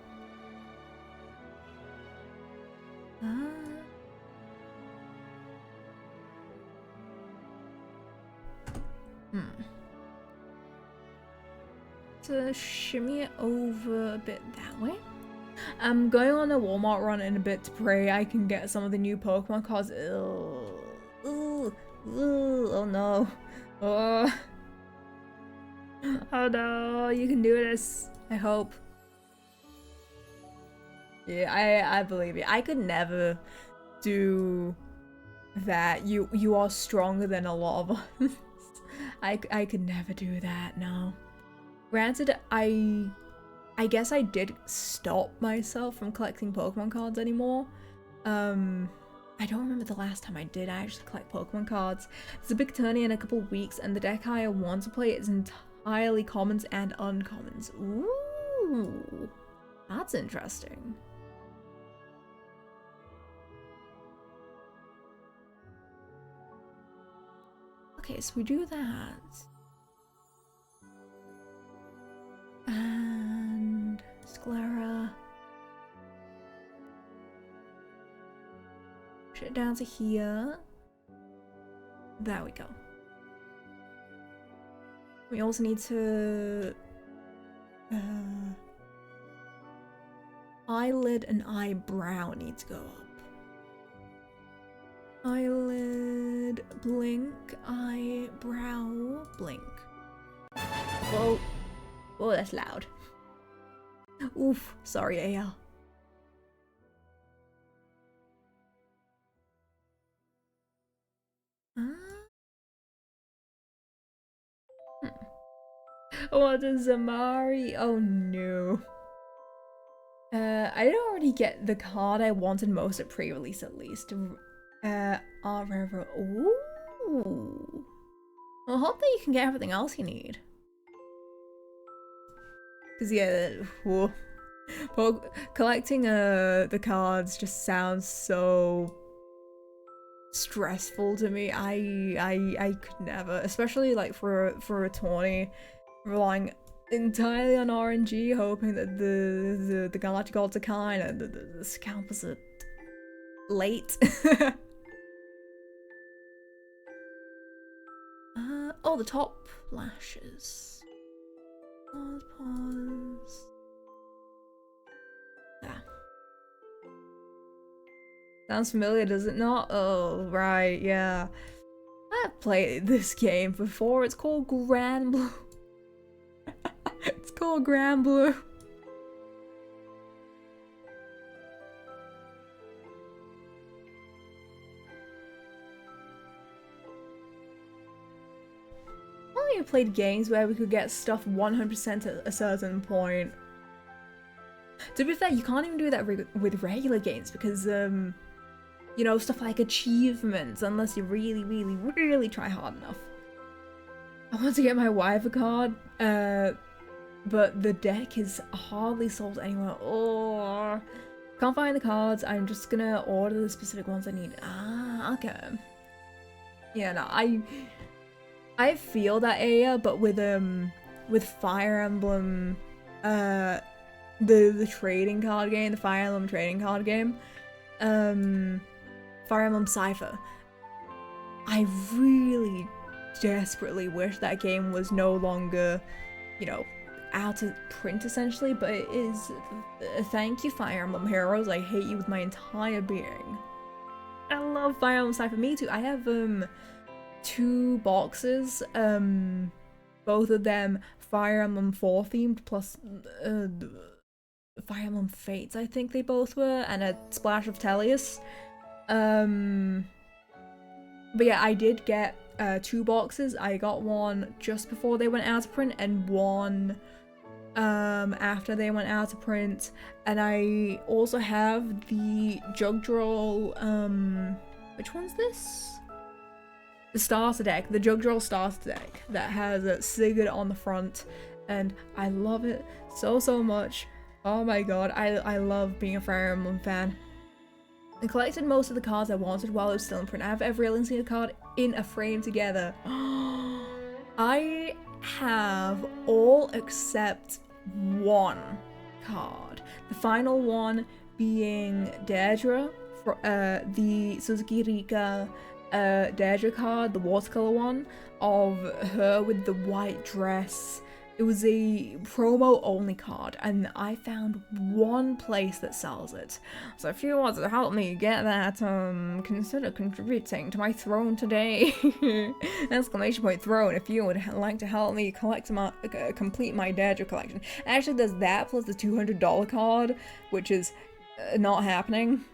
[SPEAKER 1] To shimmy it over a bit that way. I'm going on a Walmart run in a bit to pray I can get some of the new Pokemon cards. Oh no. Oh no, you can do this. I hope. Yeah, I believe it. I could never do that. You are stronger than a lot of us. I could never do that, no. Granted, I guess I did stop myself from collecting Pokemon cards anymore. I don't remember the last time I did actually collect Pokemon cards. It's a big tourney in a couple of weeks, and the deck I want to play is entirely commons and uncommons. Ooh, that's interesting. Okay, so we do that. And sclera. Push it down to here. There we go. We also need to eyelid and eyebrow need to go up. Eyelid, blink, eyebrow, blink. Whoa. Oh, that's loud. Oof, sorry, AL. What is Zamari? Oh no. I didn't already get the card I wanted most at pre-release at least. Ooh. I hope that you can get everything else you need. Cause yeah, whoa. Collecting the cards just sounds so stressful to me. I could never, especially like for a tourney, relying entirely on RNG, hoping that the Galactic Gods are kind and the scalpers are late. Oh, the top lashes. Pause. Ah. Sounds familiar, does it not? Oh, right, yeah. I've played this game before. It's called Grand Blue. It's called Grand Blue. I only played games where we could get stuff 100% at a certain point. To be fair, you can't even do that with regular games because, you know, stuff like achievements, unless you really try hard enough. I want to get my waiver card, but the deck is hardly sold anywhere. Oh, can't find the cards. I'm just gonna order the specific ones I need. Ah, okay. Yeah, no, I feel that area, but with Fire Emblem, the trading card game, the Fire Emblem trading card game, Fire Emblem Cypher. I really desperately wish that game was no longer, you know, out of print essentially, but it is. Thank you, Fire Emblem Heroes. I hate you with my entire being. I love Fire Emblem Cypher. Me too. I have 2 boxes, both of them Fire Emblem 4 themed, plus Fire Emblem Fates, I think they both were, and a splash of Tellius. But yeah, I did get 2 boxes. I got one just before they went out of print and one after they went out of print, and I also have the Jugdral, which one's this? The starter deck, the Jugdral starter deck that has Sigurd on the front, and I love it so much. Oh my god, I love being a Fire Emblem fan. I collected most of the cards I wanted while it was still in print. I have every Link card in a frame together. I have all except 1 card. The final one being Daedra, for the Suzuki Rika Daedra card, the watercolor one of her with the white dress. It was a promo only card, and I found 1 place that sells it. So if you want to help me get that, consider contributing to my throne today. Exclamation point throne if you would like to help me collect my complete my Daedra collection. Actually, there's that plus the $200 card, which is not happening.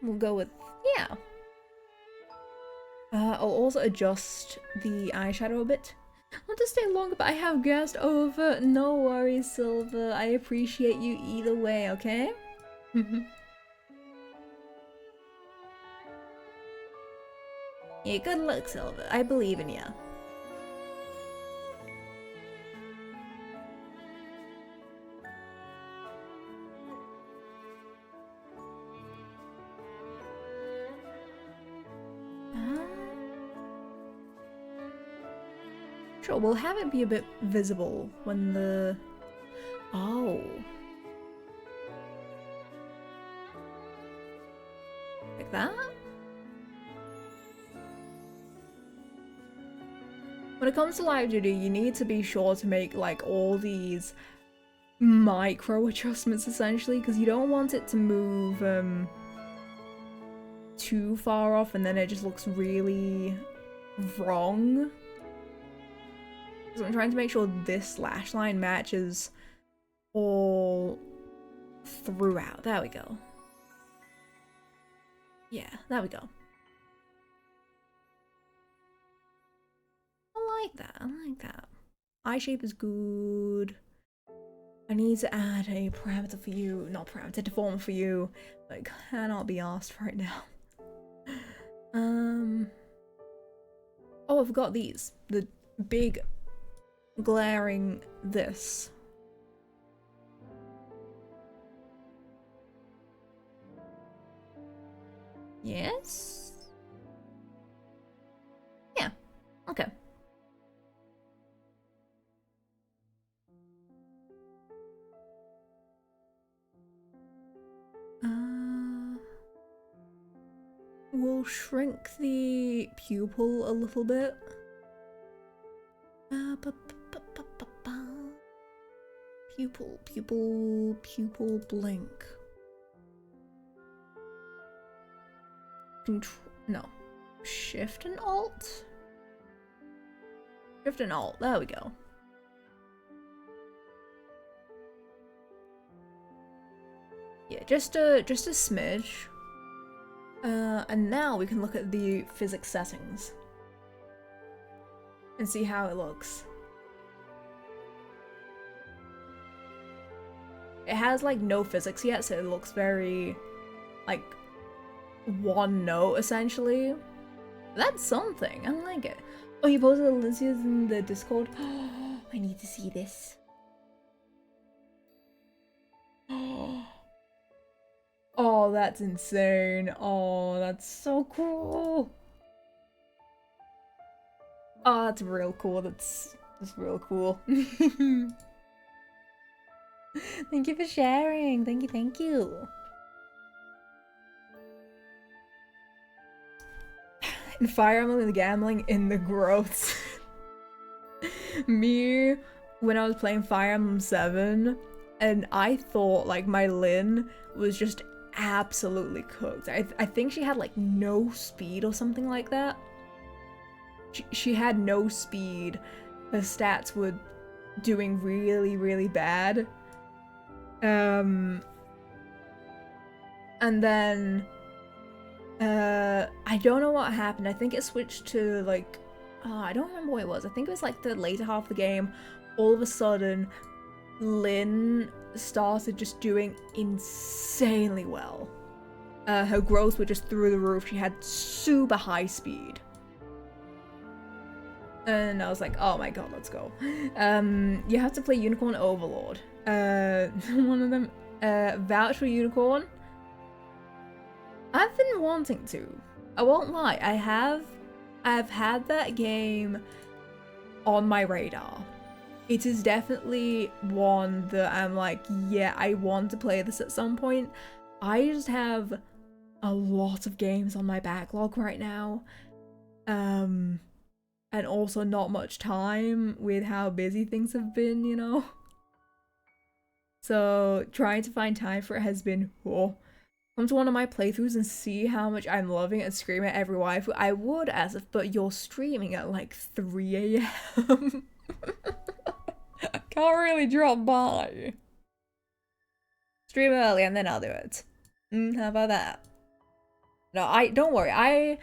[SPEAKER 1] We'll go with, yeah. I'll also adjust the eyeshadow a bit. I want to stay longer, but I have guessed over. No worries, Silver. I appreciate you either way, okay? Yeah, good luck, Silver. I believe in you. Sure, we'll have it be a bit visible when the... Oh. Like that? When it comes to Live2d, you need to be sure to make like all these micro adjustments essentially, because you don't want it to move too far off and then it just looks really wrong. So I'm trying to make sure this lash line matches all throughout. There we go. Yeah, there we go. I like that, I like that. Eye shape is good. I need to add a parameter for you, not parameter, deformer for you, but it cannot be asked right now. Oh, I forgot these. The big glaring this. Yes? Yeah, okay. We'll shrink the pupil a little bit. Pupil, blink. No. Shift and Alt? Shift and Alt, there we go. Yeah, just a smidge. And now we can look at the physics settings and see how it looks. It has like no physics yet, so it looks very like one note essentially. That's something. I like it. Oh, you posted the links in the Discord. I need to see this. Oh, that's insane. Oh, that's so cool. Oh, that's real cool. That's real cool. Thank you for sharing. Thank you. And Fire Emblem and gambling in the growths. Me, when I was playing Fire Emblem 7, and I thought like my Lyn was just absolutely cooked. I think she had like no speed or something like that. She had no speed. Her stats were doing really bad. And then I don't know what happened. I think it switched to like I don't remember what it was. I think it was like the later half of the game. All of a sudden Lyn started just doing insanely well. Her growths were just through the roof. She had super high speed. And I was like, oh my god, let's go. You have to play Unicorn Overlord. One of them, vouch for Unicorn. I've been wanting to. I won't lie, I've had that game on my radar. It is definitely one that I'm like, yeah, I want to play this at some point. I just have a lot of games on my backlog right now. And also not much time with how busy things have been, you know? So trying to find time for it has been, oh. Come to one of my playthroughs and see how much I'm loving it and scream at every waifu. I would, as if, but you're streaming at like 3 AM. Can't really drop by. Stream early and then I'll do it. How about that? No, don't worry.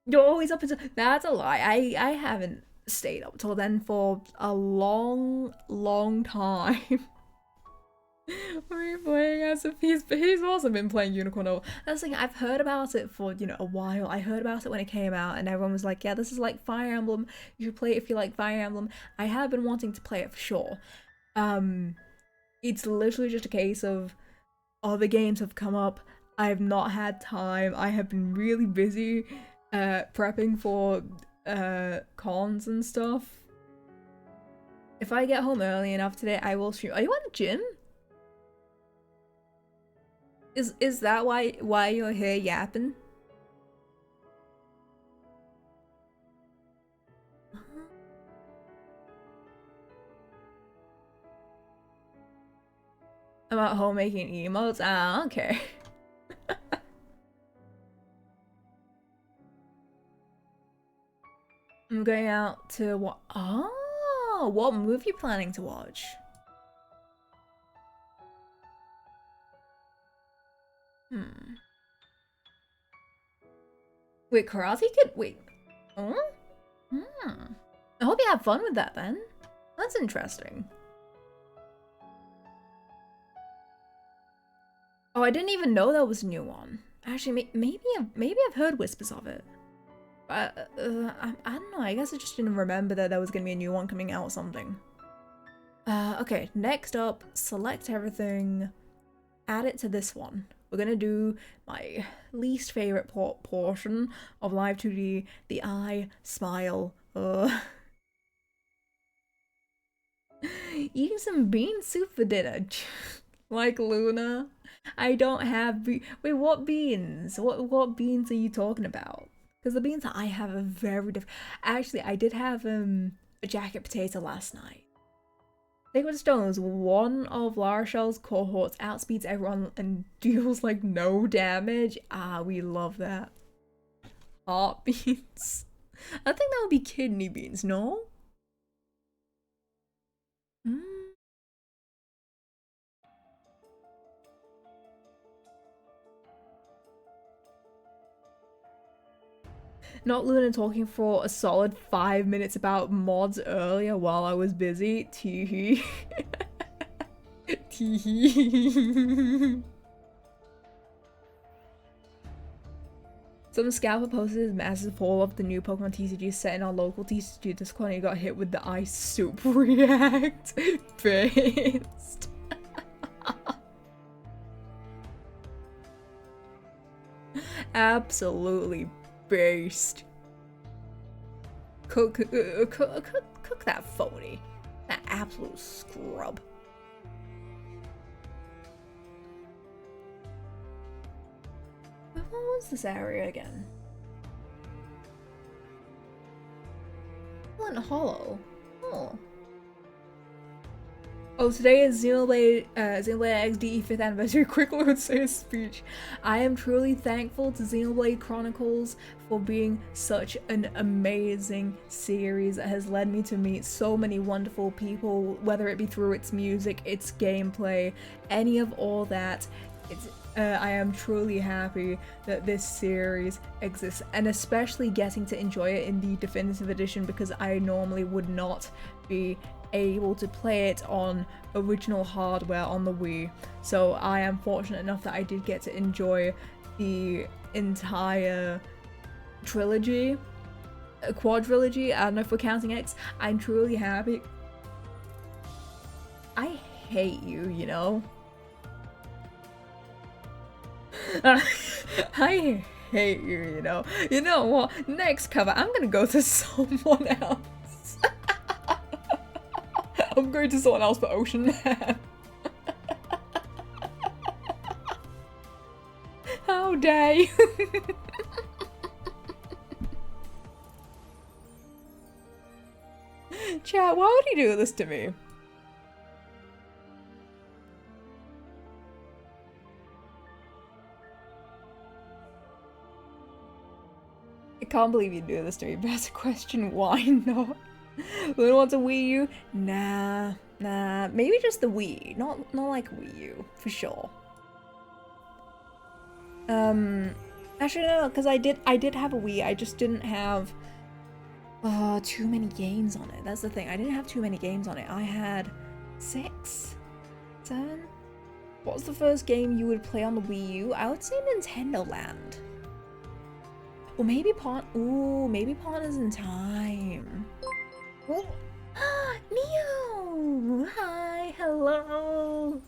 [SPEAKER 1] You're always up until, that's a lie. I haven't stayed up till then for a long time. We're playing as if he's also been playing Unicorn Overlord. That's the thing, I've heard about it for, you know, a while. I heard about it when it came out and everyone was like, yeah, this is like Fire Emblem. You should play it if you like Fire Emblem. I have been wanting to play it for sure. It's literally just a case of other games have come up. I have not had time. I have been really busy prepping for cons and stuff. If I get home early enough today, I will stream. Are you at the gym? Is that why you're here yapping? I'm at home making emotes? Ah, okay. I'm going out to what? Oh, what movie you planning to watch? Wait, Karate Kid? Wait. Oh? I hope you have fun with that then. That's interesting. Oh, I didn't even know that was a new one. Actually, maybe I've heard whispers of it. I don't know. I guess I just didn't remember that there was gonna be a new one coming out or something. Okay, next up, select everything, add it to this one. We're gonna do my least favorite portion of Live2d, the eye smile. Eating some bean soup for dinner. Like Luna. I don't have wait, what beans? What beans are you talking about? Because the beans that I have are very different. Actually, I did have a jacket potato last night. Liquid Stones, one of Lara Shell's cohorts outspeeds everyone and deals like no damage. Ah, we love that. Heart beans. I think that would be kidney beans, no? Mm. Not Luna talking for a solid 5 minutes about mods earlier while I was busy. Teehee. Teehee. Some scalper posted his massive haul of the new Pokemon TCG set in our local TCG Discord and he got hit with the ice soup react. Based. Absolutely based. Cook that phony. That absolute scrub. What was this area again? Flint Hollow. Oh. Oh, today is Xenoblade XD 5th anniversary. Quickly would say a speech. I am truly thankful to Xenoblade Chronicles for being such an amazing series that has led me to meet so many wonderful people, whether it be through its music, its gameplay, any of all that. I am truly happy that this series exists, and especially getting to enjoy it in the definitive edition because I normally would not be able to play it on original hardware on the Wii. So I am fortunate enough that I did get to enjoy the entire trilogy, quadrilogy. I don't know if we're counting X. I'm truly happy. I hate you, you know? I hate you, you know? You know what? Next cover, I'm gonna go to someone else. I'm going to someone else but Ocean Man. How dare you? Chat, why would he do this to me? I can't believe you do this to me. Best question, why not? Luna wants a Wii U? Nah. Maybe just the Wii. Not like Wii U, for sure. Actually no, because I did have a Wii. I just didn't have too many games on it. That's the thing. I didn't have too many games on it. I had 6, 7. What was the first game you would play on the Wii U? I would say Nintendo Land. Or maybe maybe Partners in Time. Oh. Neo! Hi, hello!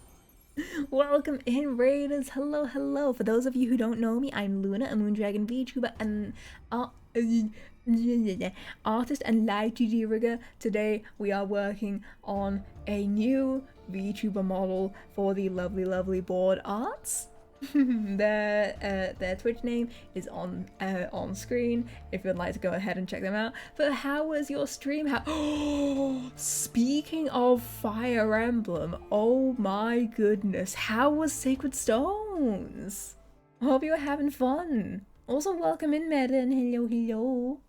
[SPEAKER 1] Welcome in, Raiders. Hello, hello. For those of you who don't know me, I'm Luna, a Moondragon VTuber and artist and Live2d rigger. Today we are working on a new VTuber model for the lovely BoredArts. Their Twitch name is on screen if you'd like to go ahead and check them out. But how was your stream? Speaking of Fire Emblem, oh my goodness, how was Sacred Stones? I hope you were having fun. Also, welcome in, Madden. Hello.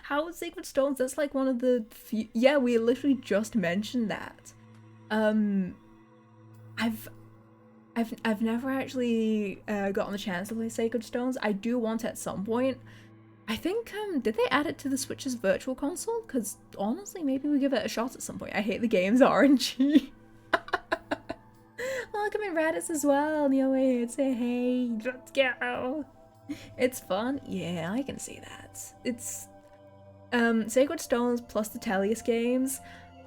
[SPEAKER 1] How was Sacred Stones? That's like one of the few. Yeah, we literally just mentioned that. I've never actually gotten the chance to play Sacred Stones. I do want at some point. I think, did they add it to the Switch's Virtual Console? Because honestly, maybe we give it a shot at some point. I hate the game's RNG. Welcome in Raditz as well. Neo here to say hey, let's go. It's fun. Yeah, I can see that. It's Sacred Stones plus the Tellius games.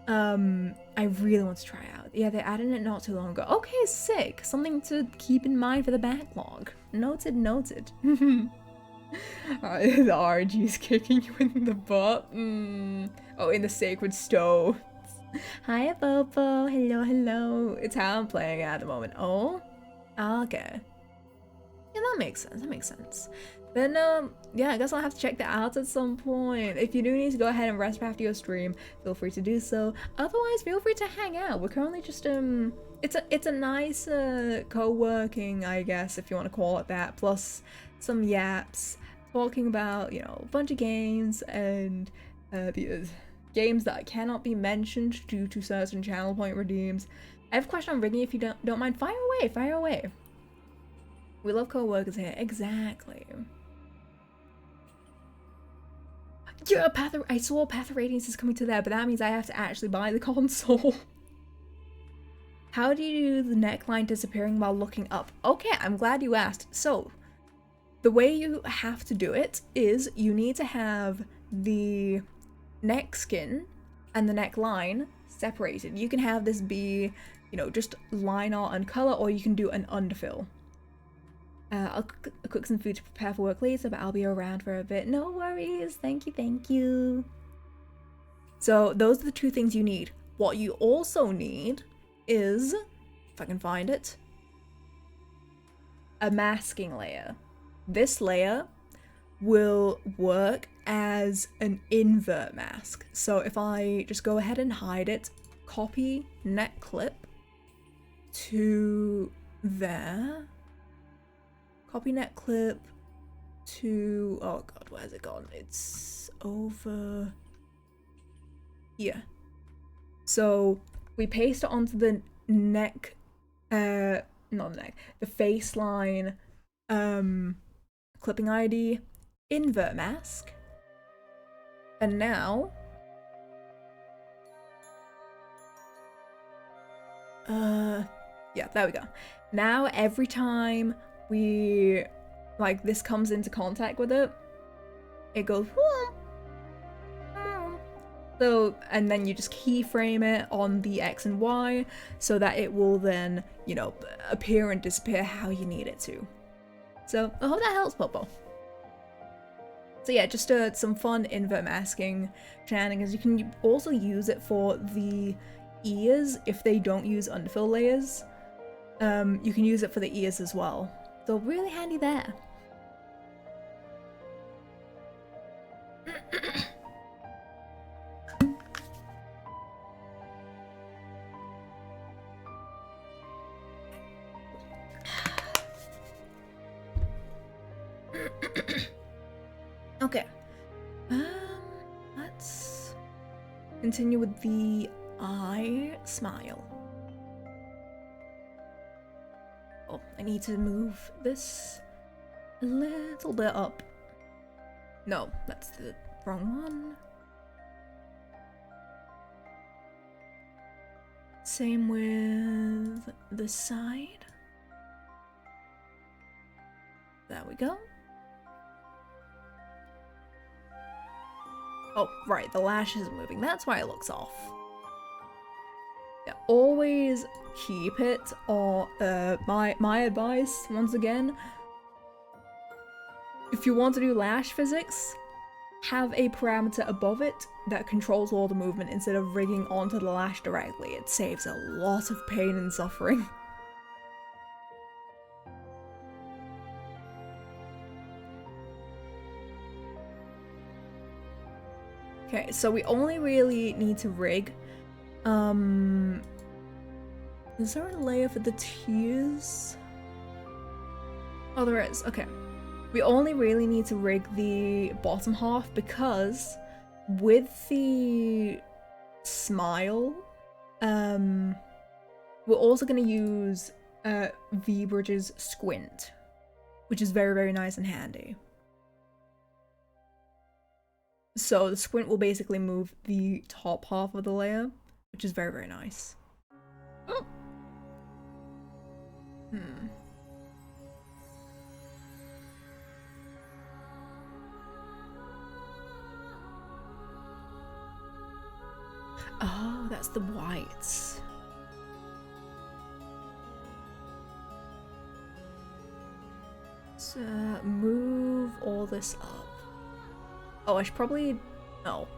[SPEAKER 1] I really want to try out. Yeah, they added it not too long ago. Okay, sick. Something to keep in mind for the backlog. Noted, noted. The RNG is kicking you in the butt. Oh, in the sacred stove. Hi, Bobo. Hello, hello. It's how I'm playing at the moment. Oh, okay. Yeah, that makes sense. That makes sense. Then, yeah, I guess I'll have to check that out at some point. If you do need to go ahead and rest after your stream, feel free to do so. Otherwise, feel free to hang out. We're currently just, it's a nice, co-working, I guess, if you want to call it that, plus some yaps, talking about, you know, a bunch of games and, the games that cannot be mentioned due to certain channel point redeems. I have a question on rigging if you don't mind. Fire away, fire away. We love co-workers here. Exactly. Yeah, I saw Path of Radiance is coming to there, but that means I have to actually buy the console. How do you do the neckline disappearing while looking up? Okay, I'm glad you asked. So, the way you have to do it is you need to have the neck skin and the neckline separated. You can have this be, you know, just line art and color, or you can do an underfill. I'll cook some food to prepare for work later, but I'll be around for a bit. No worries. Thank you, thank you. So those are the two things you need. What you also need is, if I can find it, a masking layer. This layer will work as an invert mask. So if I just go ahead and hide it, copy neck clip to there. Copy net clip to, oh god, where's it gone? It's over here. So we paste it onto the neck, not the neck, the face line, clipping ID, invert mask. And now, yeah, there we go. Now every time we, like, this comes into contact with it, it goes, so, and then you just keyframe it on the X and Y so that it will then, you know, appear and disappear how you need it to. So, I hope that helps, Popo. So yeah, just some fun invert masking shenanigans. You can also use it for the ears if they don't use underfill layers. You can use it for the ears as well. So really handy there. Okay. Let's continue with the eye smile. Oh, I need to move this a little bit up. No, that's the wrong one. Same with the side. There we go. Oh, right, the lash isn't moving. That's why it looks off. Yeah, always keep it, or my advice, once again, if you want to do lash physics, have a parameter above it that controls all the movement instead of rigging onto the lash directly. It saves a lot of pain and suffering. Okay, so we only really need to rig. Is there a layer for the tears? Oh, there is. Okay. We only really need to rig the bottom half because with the smile, we're also going to use V-Bridge's squint, which is very, very nice and handy. So the squint will basically move the top half of the layer, which is very, very nice. Oh. Oh. Oh, that's the whites. So move all this up. Oh, I should probably... no.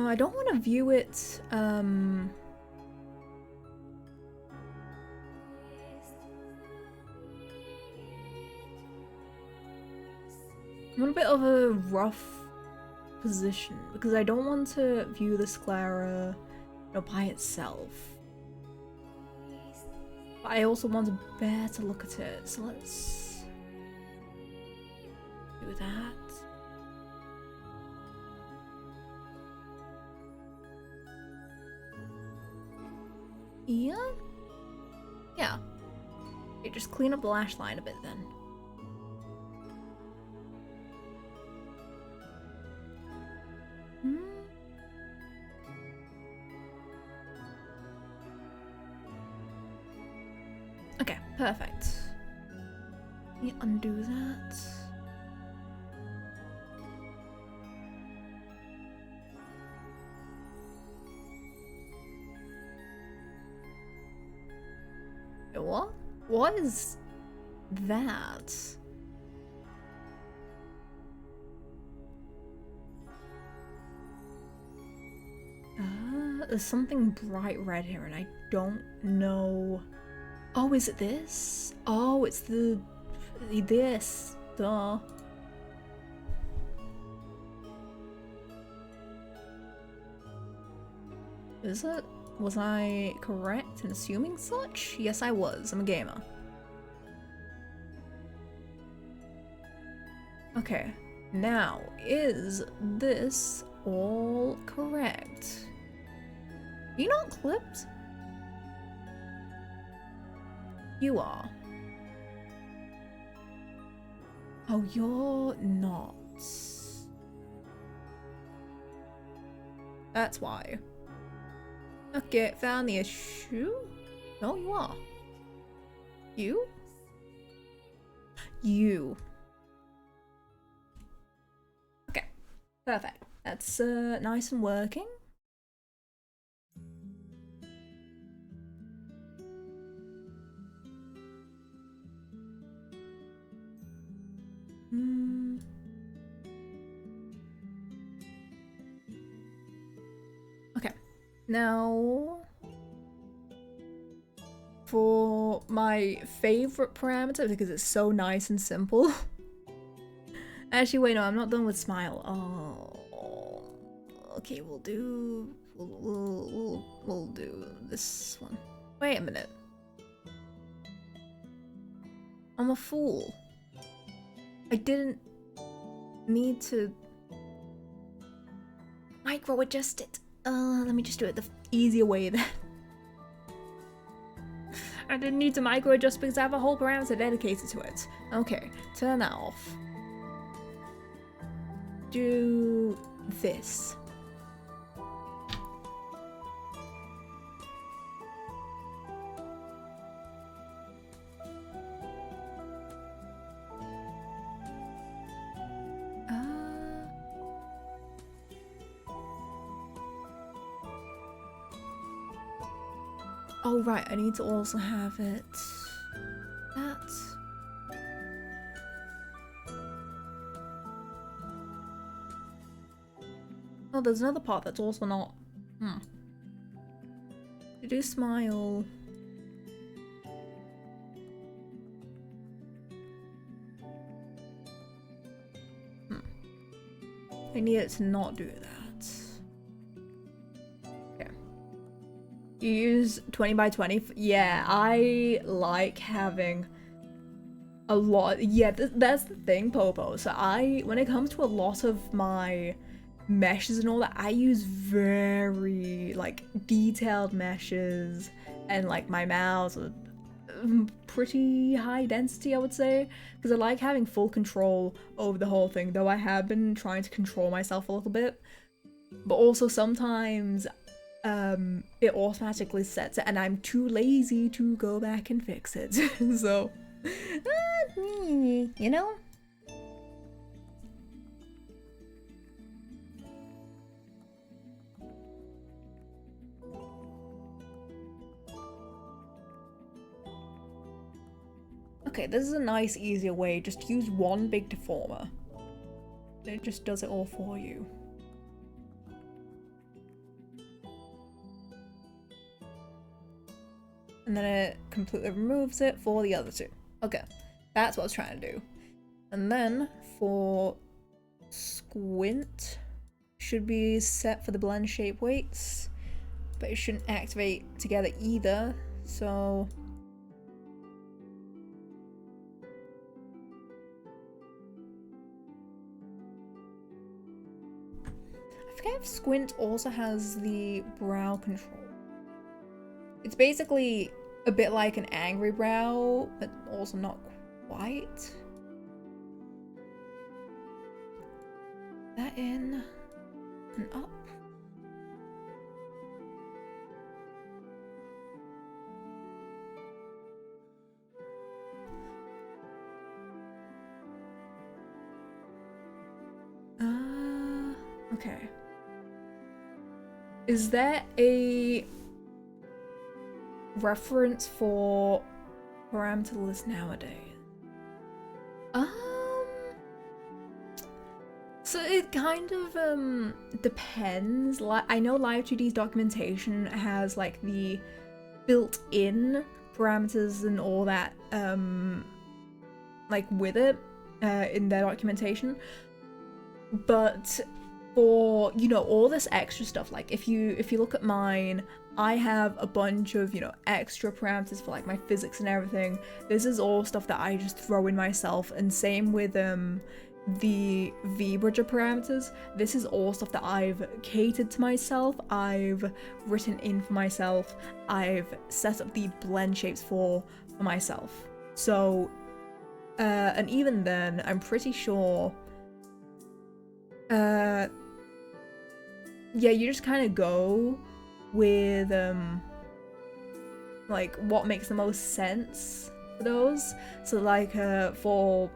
[SPEAKER 1] I don't want to view it, I'm in a bit of a rough position because I don't want to view the sclera, you know, by itself. But I also want a better look at it, so let's do that. Yeah? Yeah. Okay, just clean up the lash line a bit then. Okay, perfect. Let me undo that. What? What is that? There's something bright red here and I don't know. Oh, is it this? Oh, it's this. Duh. Is it? Was I correct in assuming such? Yes, I was. I'm a gamer. Okay. Now, is this all correct? You not clipped? You are. Oh, you're not. That's why. Okay, found the issue. No, you are. You? You. Okay, perfect. That's nice and working. Okay, now for my favorite parameter, because it's so nice and simple. Actually, wait, no, I'm not done with smile. Oh, okay, we'll do this one. Wait a minute. I'm a fool. I didn't need to micro adjust it. Let me just do it the easier way then. I didn't need to micro adjust because I have a whole parameter dedicated to it. Okay, turn that off. Do this. Oh right, I need to also have it that. Oh, there's another part that's also not. To do smile. I need it to not do that. You use 20 by 20? Yeah, I like having a lot. Yeah, that's the thing, Popo. So when it comes to a lot of my meshes and all that, I use very, like, detailed meshes, and, like, my mouths are pretty high density, I would say, because I like having full control over the whole thing, though I have been trying to control myself a little bit. But also sometimes it automatically sets it, and I'm too lazy to go back and fix it. So, you know? Okay, this is a nice, easier way. Just use one big deformer. It just does it all for you. And then it completely removes it for the other two. Okay, that's what I was trying to do. And then for squint, should be set for the blend shape weights, but it shouldn't activate together either, so... I forget if squint also has the brow control. It's basically a bit like an angry brow, but also not quite. That in and up. Okay. Is there a reference for parameter list nowadays? So it kind of depends. Like, I know Live2d's documentation has like the built-in parameters and all that like with it in their documentation, but for, you know, all this extra stuff, like if you look at mine, I have a bunch of, you know, extra parameters for like my physics and everything. This is all stuff that I just throw in myself, and same with the VBridger parameters. This is all stuff that I've catered to myself, I've written in for myself, I've set up the blend shapes for myself. So and even then, I'm pretty sure yeah, you just kind of go with like what makes the most sense for those. So like for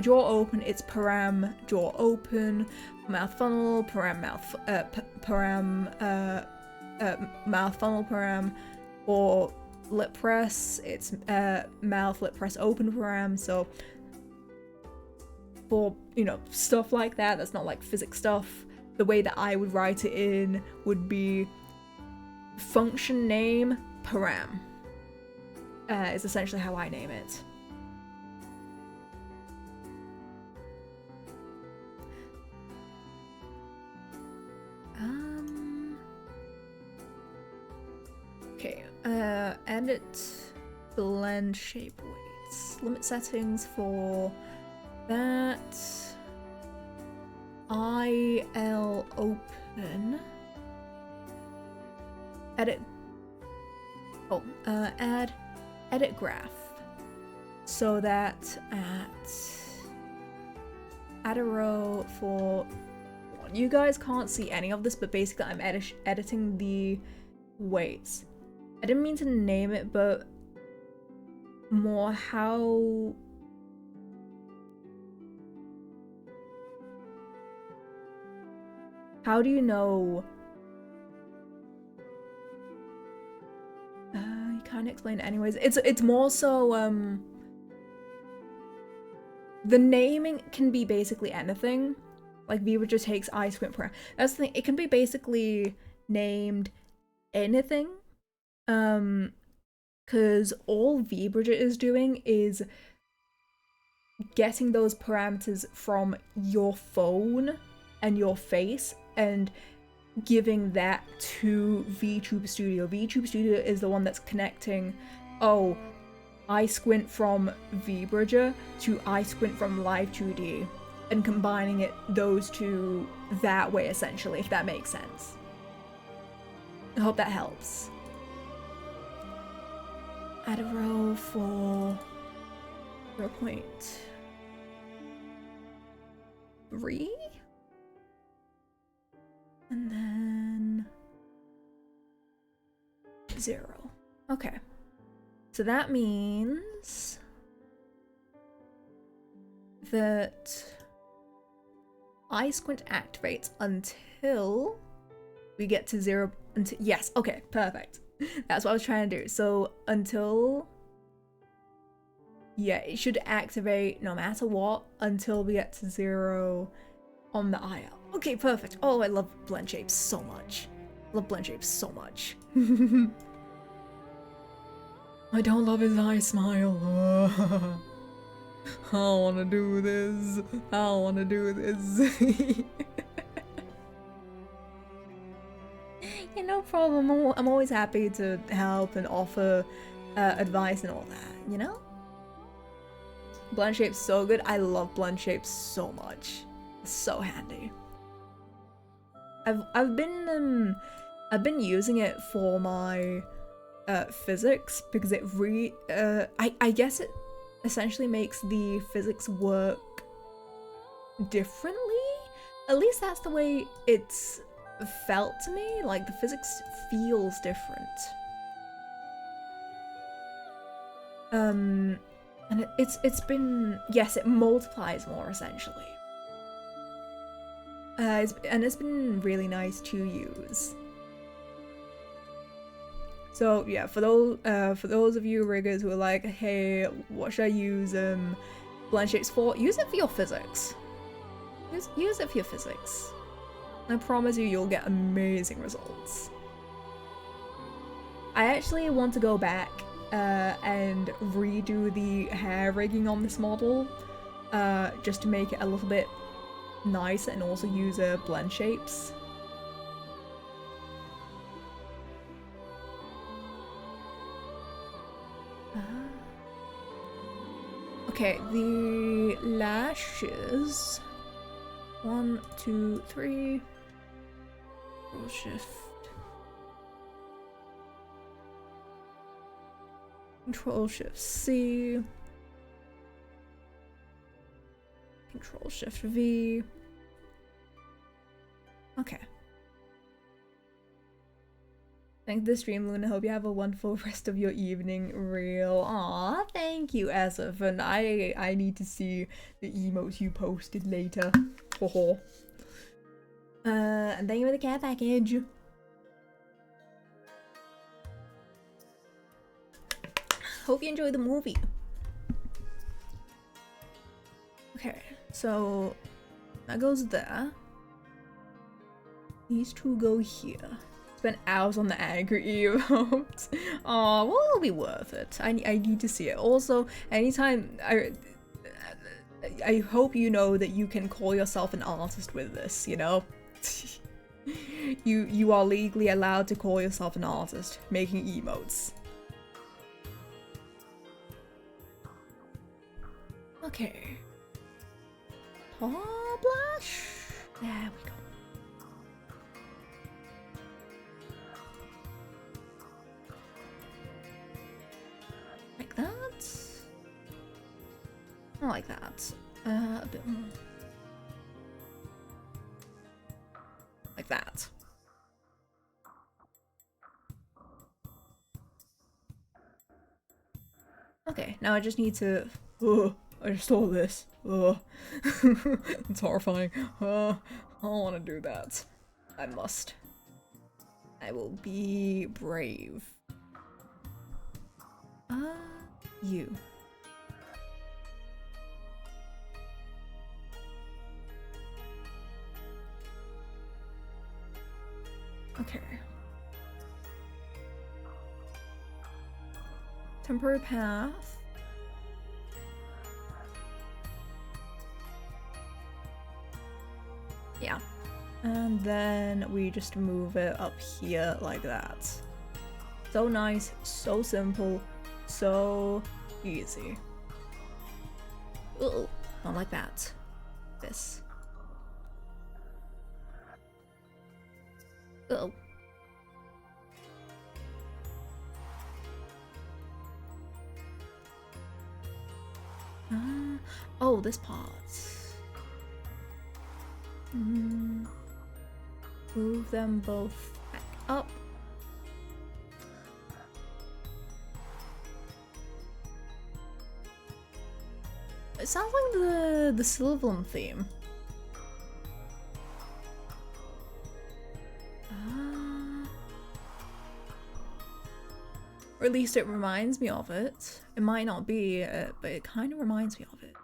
[SPEAKER 1] jaw open, it's param jaw open, mouth funnel param mouth mouth funnel param. For lip press, it's mouth lip press open param. So for, you know, stuff like that, that's not like physics stuff, the way that I would write it in would be function name param is essentially how I name it. Okay, edit blend shape weights. Limit settings for that. IL open. Edit. Oh, add edit graph. So that add a row for. You guys can't see any of this, but basically I'm editing the weights. I didn't mean to name it, but more how do you know? You can't explain it anyways. It's more so the naming can be basically anything. Like VBridger takes I squint param. That's the thing. It can be basically named anything. Because all VBridger is doing is getting those parameters from your phone and your face and giving that to VTube Studio. VTube Studio is the one that's connecting, oh, I squint from VBridger to I squint from Live2d, and combining those two that way, essentially, if that makes sense. I hope that helps. Add a row for 0.3, and then 0. Okay. So that means that eye squint activates until we get to 0. Until, yes, okay, perfect. That's what I was trying to do. So until, yeah, it should activate no matter what until we get to 0 on the eye. Okay, perfect. Oh, I love blend shapes so much. Love blend shapes so much. I don't love his eye smile. I don't wanna do this. I don't wanna do this. Yeah, no problem. I'm always happy to help and offer advice and all that, you know? Blend shape's so good. I love blend shapes so much. It's so handy. I've been using it for my physics because it I guess it essentially makes the physics work differently. At least that's the way it's felt to me. Like the physics feels different. And it's been, yes, it multiplies more essentially. And it's been really nice to use. So yeah, for those of you riggers who are like, hey, what should I use blend shapes for? Use it for your physics. Use it for your physics. I promise you, you'll get amazing results. I actually want to go back and redo the hair rigging on this model, just to make it a little bit nicer and also use blend shapes. Okay, the lashes. 1, 2, 3. Control Shift. Control Shift C. Control Shift V. Okay. Thanks for the stream, Luna. Hope you have a wonderful rest of your evening. Real. Aw, thank you, Asif. And I need to see the emotes you posted later. Hoho. And thank you for the care package. Hope you enjoyed the movie. Okay, so that goes there. These two go here. Spent hours on the angry emote. Aw, well, it'll be worth it. I need to see it. Also, anytime I hope you know that you can call yourself an artist with this, you know? You are legally allowed to call yourself an artist making emotes. Okay. Top blush. There we go. Like that. I like that. A bit more. Like that. Okay, now I just need to. Oh, I just saw this. Oh, it's horrifying. I don't want to do that. I must. I will be brave. You. Okay. Temporary path. Yeah. And then we just move it up here like that. So nice, so simple, so easy. Ooh, not like that. This. Oh. Oh, this part. Move them both back up. sounds like the Sylvan theme. Or at least it reminds me of it. It might not be, but it kind of reminds me of it.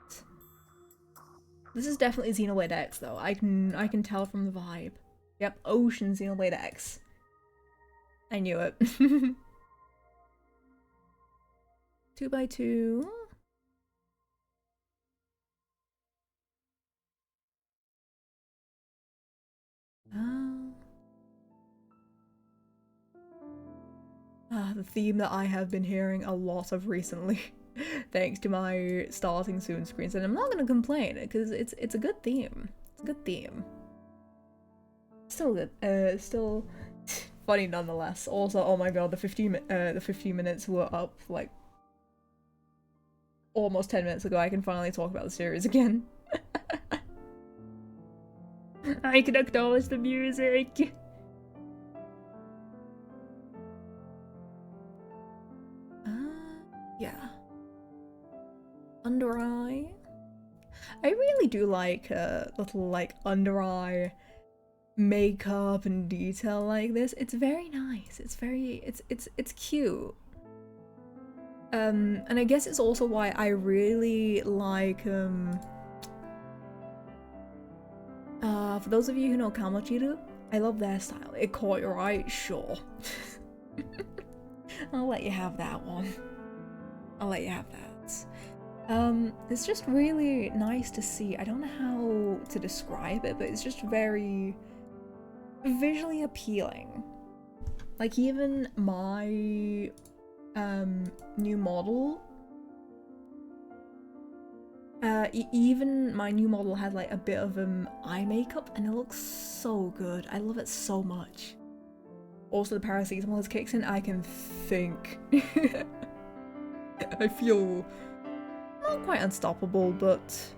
[SPEAKER 1] This is definitely Xenoblade X though. I can tell from the vibe. Yep, Ocean Xenoblade X. I knew it. 2x2. The theme that I have been hearing a lot of recently, thanks to my starting soon screens, and I'm not gonna complain because it's a good theme. It's a good theme. Still good. Still funny nonetheless. Also, oh my god, the 15 minutes were up like almost 10 minutes ago. I can finally talk about the series again. I can acknowledge the music. Yeah. Under eye. I really do like little like under eye makeup and detail like this. It's very nice. It's very it's cute. And I guess it's also why I really like for those of you who know Kamochiru, I love their style. It caught your eye, sure. I'll let you have that one. I'll let you have that. It's just really nice to see. I don't know how to describe it, but it's just very visually appealing. Like even my new model, even my new model had like a bit of eye makeup and it looks so good. I love it so much. Also the paracetamol has kicks in, I can think. I feel not quite unstoppable, but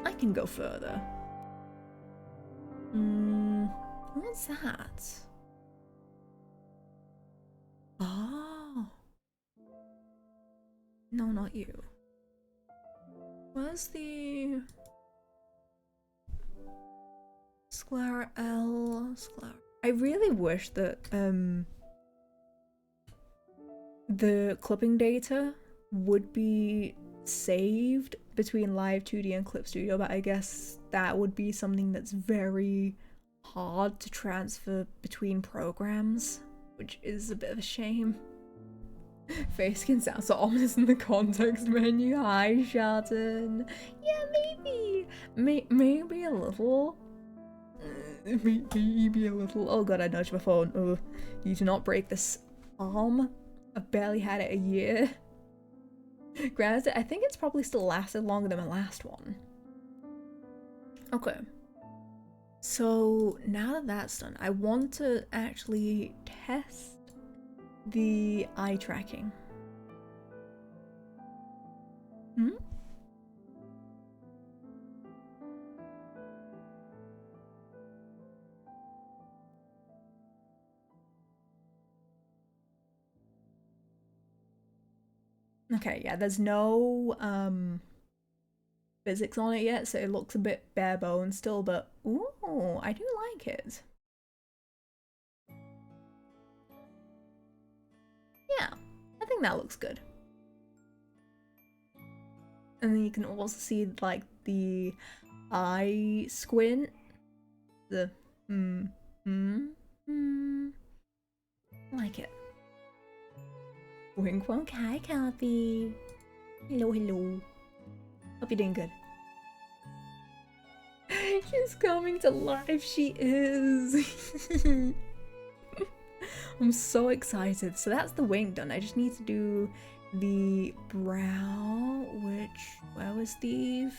[SPEAKER 1] I can go further. What's that? Oh. No, not you. Where's the Sclera L? Sclera. I really wish that the clipping data would be saved between Live2d and Clip Studio, but I guess that would be something that's very hard to transfer between programs, which is a bit of a shame. Face can sound so ominous in the context menu. Hi, Shelton. Yeah, maybe a little. Maybe a little. Oh god, I nudged my phone. Oh, you do not break this arm. I've barely had it a year. Granted, I think it's probably still lasted longer than my last one. Okay. So now that that's done, I want to actually test the eye tracking. Okay, yeah, there's no physics on it yet, so it looks a bit bare bones still, but ooh, I do like it. Yeah, I think that looks good. And then you can also see like the eye squint. The I like it. Wink wink, hi Kathy. Hello, hello. Hope you're doing good. She's coming to life, she is. I'm so excited. So that's the wing done. I just need to do the brow, which, where was the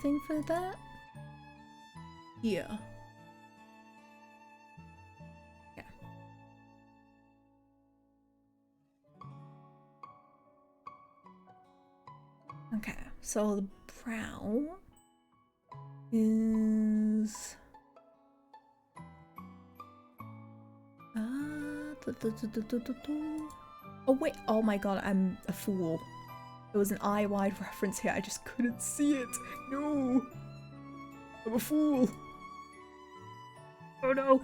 [SPEAKER 1] thing for that? Here. Yeah. Okay, so the brow is oh wait, oh my god, I'm a fool. There was an eye-wide reference here, I just couldn't see it. No! I'm a fool! Oh no!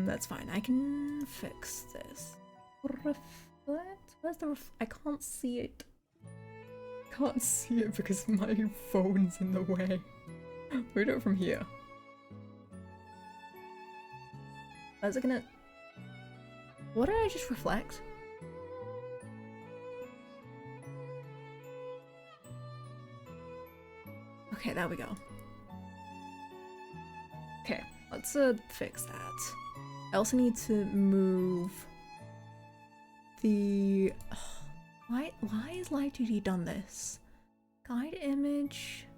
[SPEAKER 1] That's fine, I can fix this. Reflect? Where's the I can't see it. Can't see it because my phone's in the way. We do it from here. Is it gonna... What did I just reflect? Okay, there we go. Okay, let's fix that. I also need to move the... Why is Live2d done this? Guide image...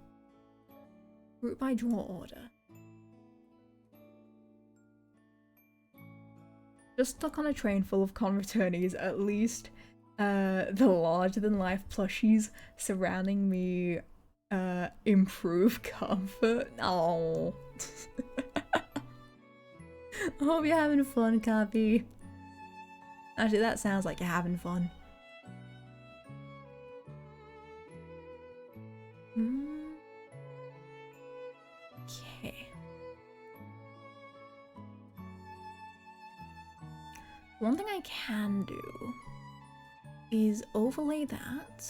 [SPEAKER 1] Group by draw order. Just stuck on a train full of con returnees, at least the larger-than-life plushies surrounding me improve comfort. Oh. I hope you're having fun, Cappy. Actually, that sounds like you're having fun. Okay. One thing I can do is overlay that.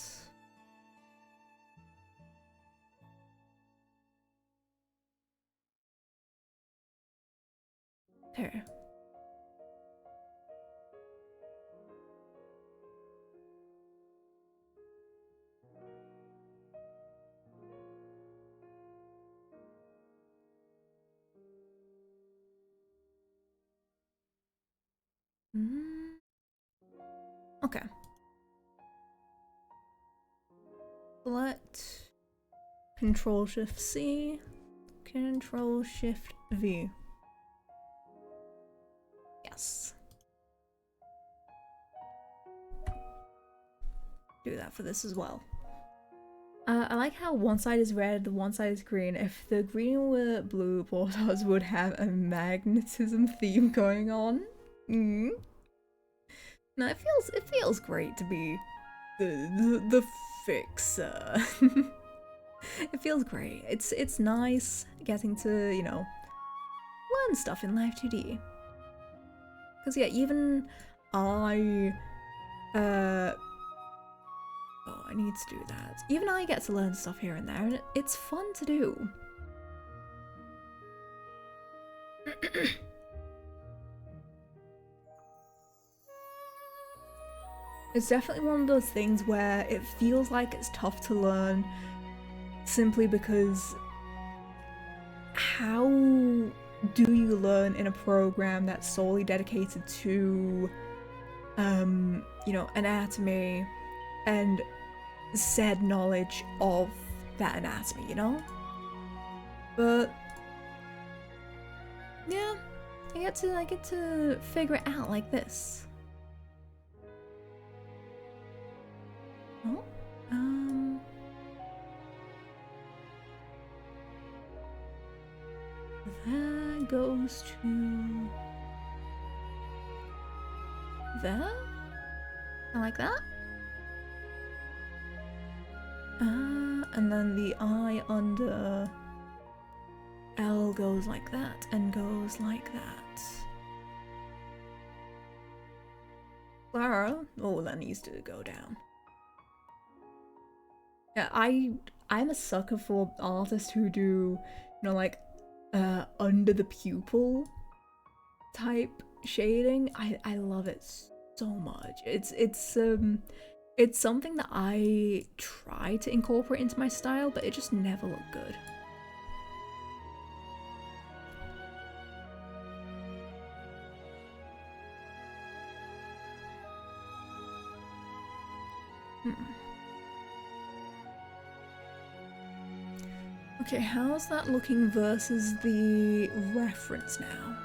[SPEAKER 1] There. Okay. Select Control-Shift-C, Control-Shift-V. Yes. Do that for this as well. I like how one side is red, one side is green. If the green were blue, BoredArts would have a magnetism theme going on. No, it feels great to be the fixer. It feels great. It's nice getting to, you know, learn stuff in Live2d. Because yeah, even I oh, I need to do that. Even I get to learn stuff here and there, and it's fun to do. It's definitely one of those things where it feels like it's tough to learn simply because how do you learn in a program that's solely dedicated to you know, anatomy and said knowledge of that anatomy, you know? But yeah, I get to figure it out like this. Oh, that goes to there. I like that. And then the eye under L goes like that and goes like that. Clara, oh, that needs to go down. Yeah, I'm a sucker for artists who do, you know, like under the pupil type shading. I love it so much. It's something that I try to incorporate into my style, but it just never looked good. Okay, how's that looking versus the reference now?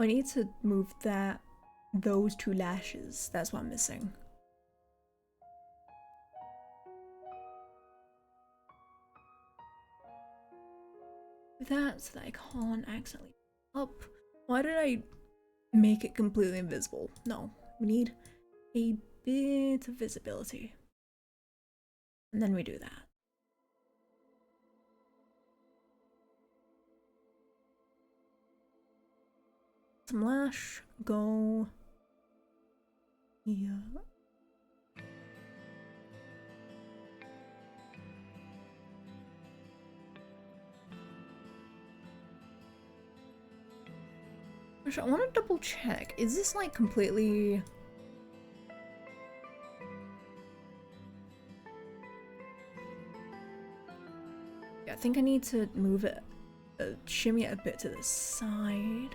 [SPEAKER 1] I need to move those two lashes. That's what I'm missing. That so that I can't accidentally up. Why did I make it completely invisible? No, we need a bit of visibility. And then we do that. Some lash, go here. Actually, I want to double check. Is this like completely... Yeah, I think I need to move it, shimmy it a bit to the side.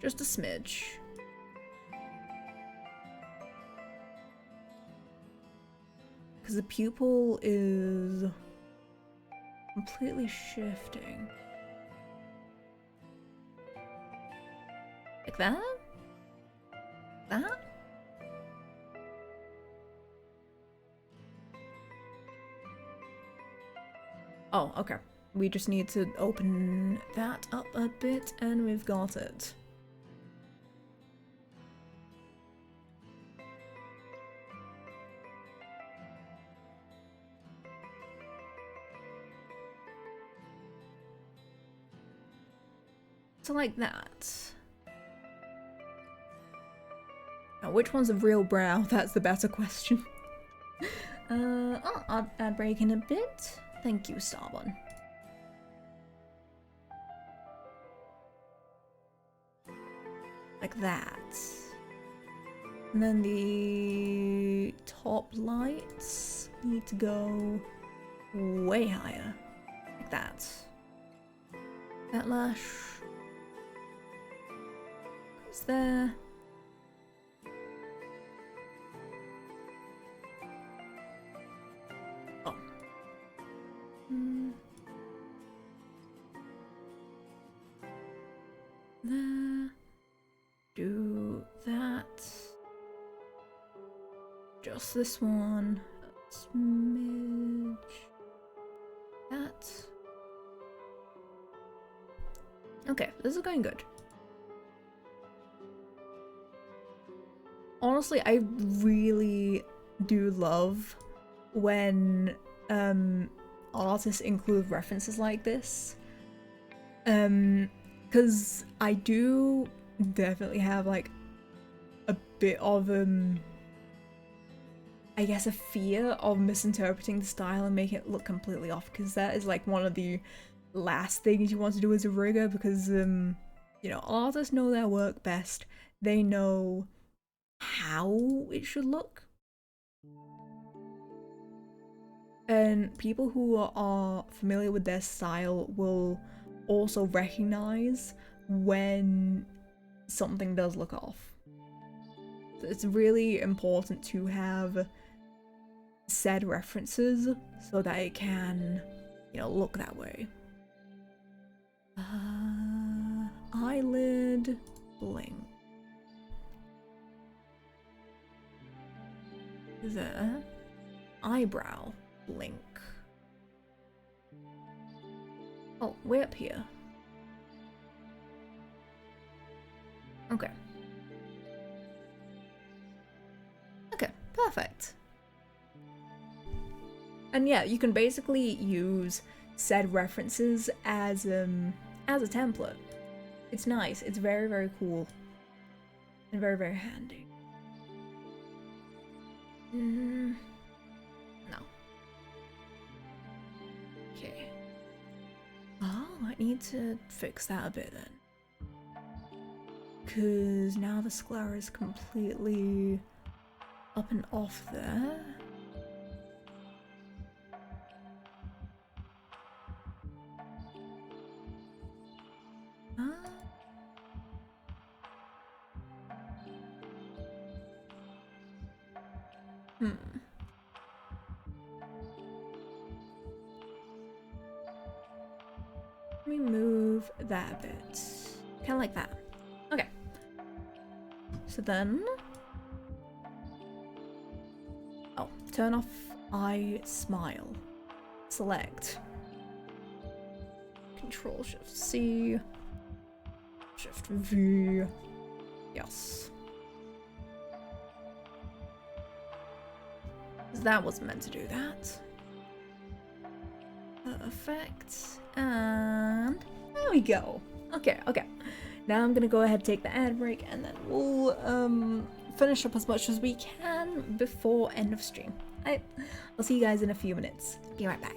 [SPEAKER 1] Just a smidge. Because the pupil is completely shifting. Like that? That? Oh, okay. We just need to open that up a bit and we've got it. So like that. Now, which one's a real brow? That's the better question. Oh, I'll add break in a bit. Thank you, Starbun. Like that. And then the top lights need to go way higher. Like that. That lash goes there. Oh. There. Do that. Just this one. A smidge. That. Okay, this is going good. Honestly, I really do love when artists include references like this. Because I do definitely have like a bit of I guess a fear of misinterpreting the style and making it look completely off, because that is like one of the last things you want to do as a rigger, because you know, artists know their work best. They know how it should look. And people who are familiar with their style will also recognize when something does look off. So it's really important to have said references so that it can, you know, look that way. Eyelid blink. There. Eyebrow blink. Oh, way up here. Okay. Okay, perfect. And yeah, you can basically use said references as a template. It's nice. It's very, very cool. And very, very handy. No. Okay. Oh, I need to fix that a bit then. Because now the sclera is completely up and off there. Let me move move that a bit. Kind of like that. Okay. So then... Oh, turn off I smile. Select. Control Shift C. Shift V. Yes. That wasn't meant to do that. Perfect. And there we go. Okay. Now I'm gonna go ahead and take the ad break, and then we'll finish up as much as we can before end of stream. I'll see you guys in a few minutes. Be right back.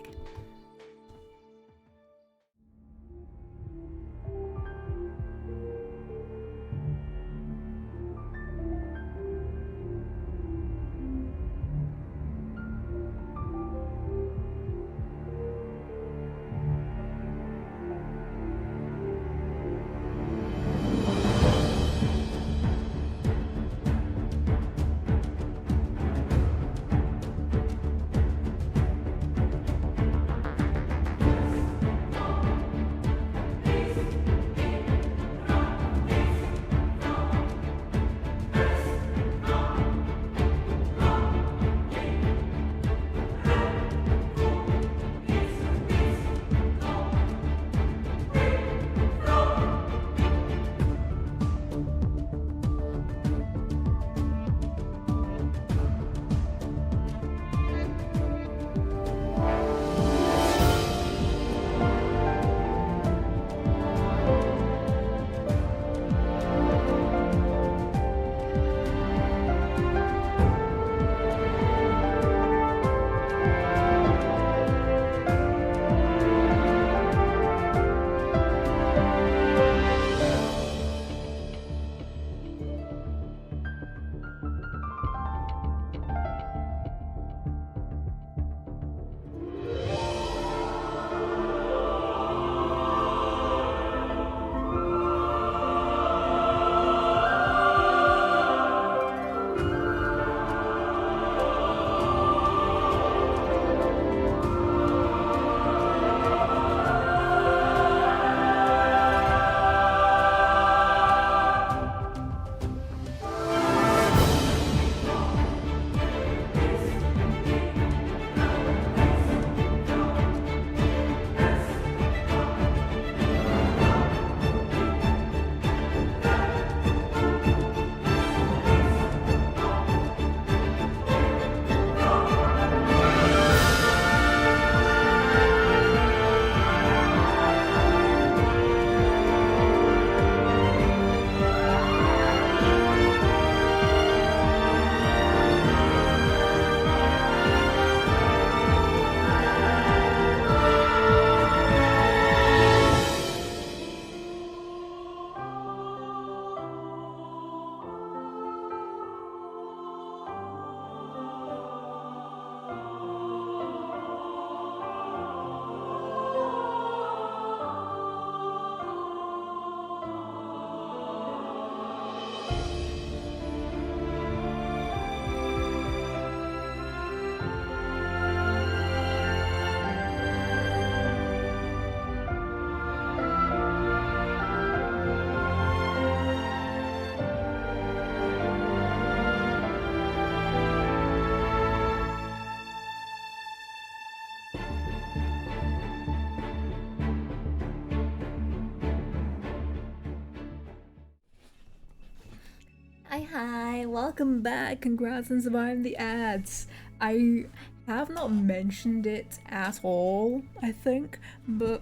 [SPEAKER 1] Hi, welcome back. Congrats on surviving the ads. I have not mentioned it at all, I think, but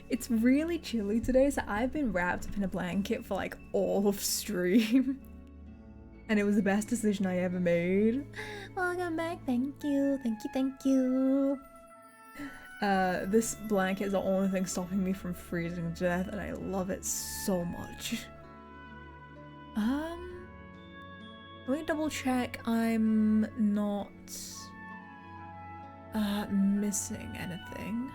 [SPEAKER 1] it's really chilly today, so I've been wrapped up in a blanket for like all of stream. And it was the best decision I ever made. Welcome back, thank you. This blanket is the only thing stopping me from freezing to death, and I love it so much. Let me double check I'm not missing anything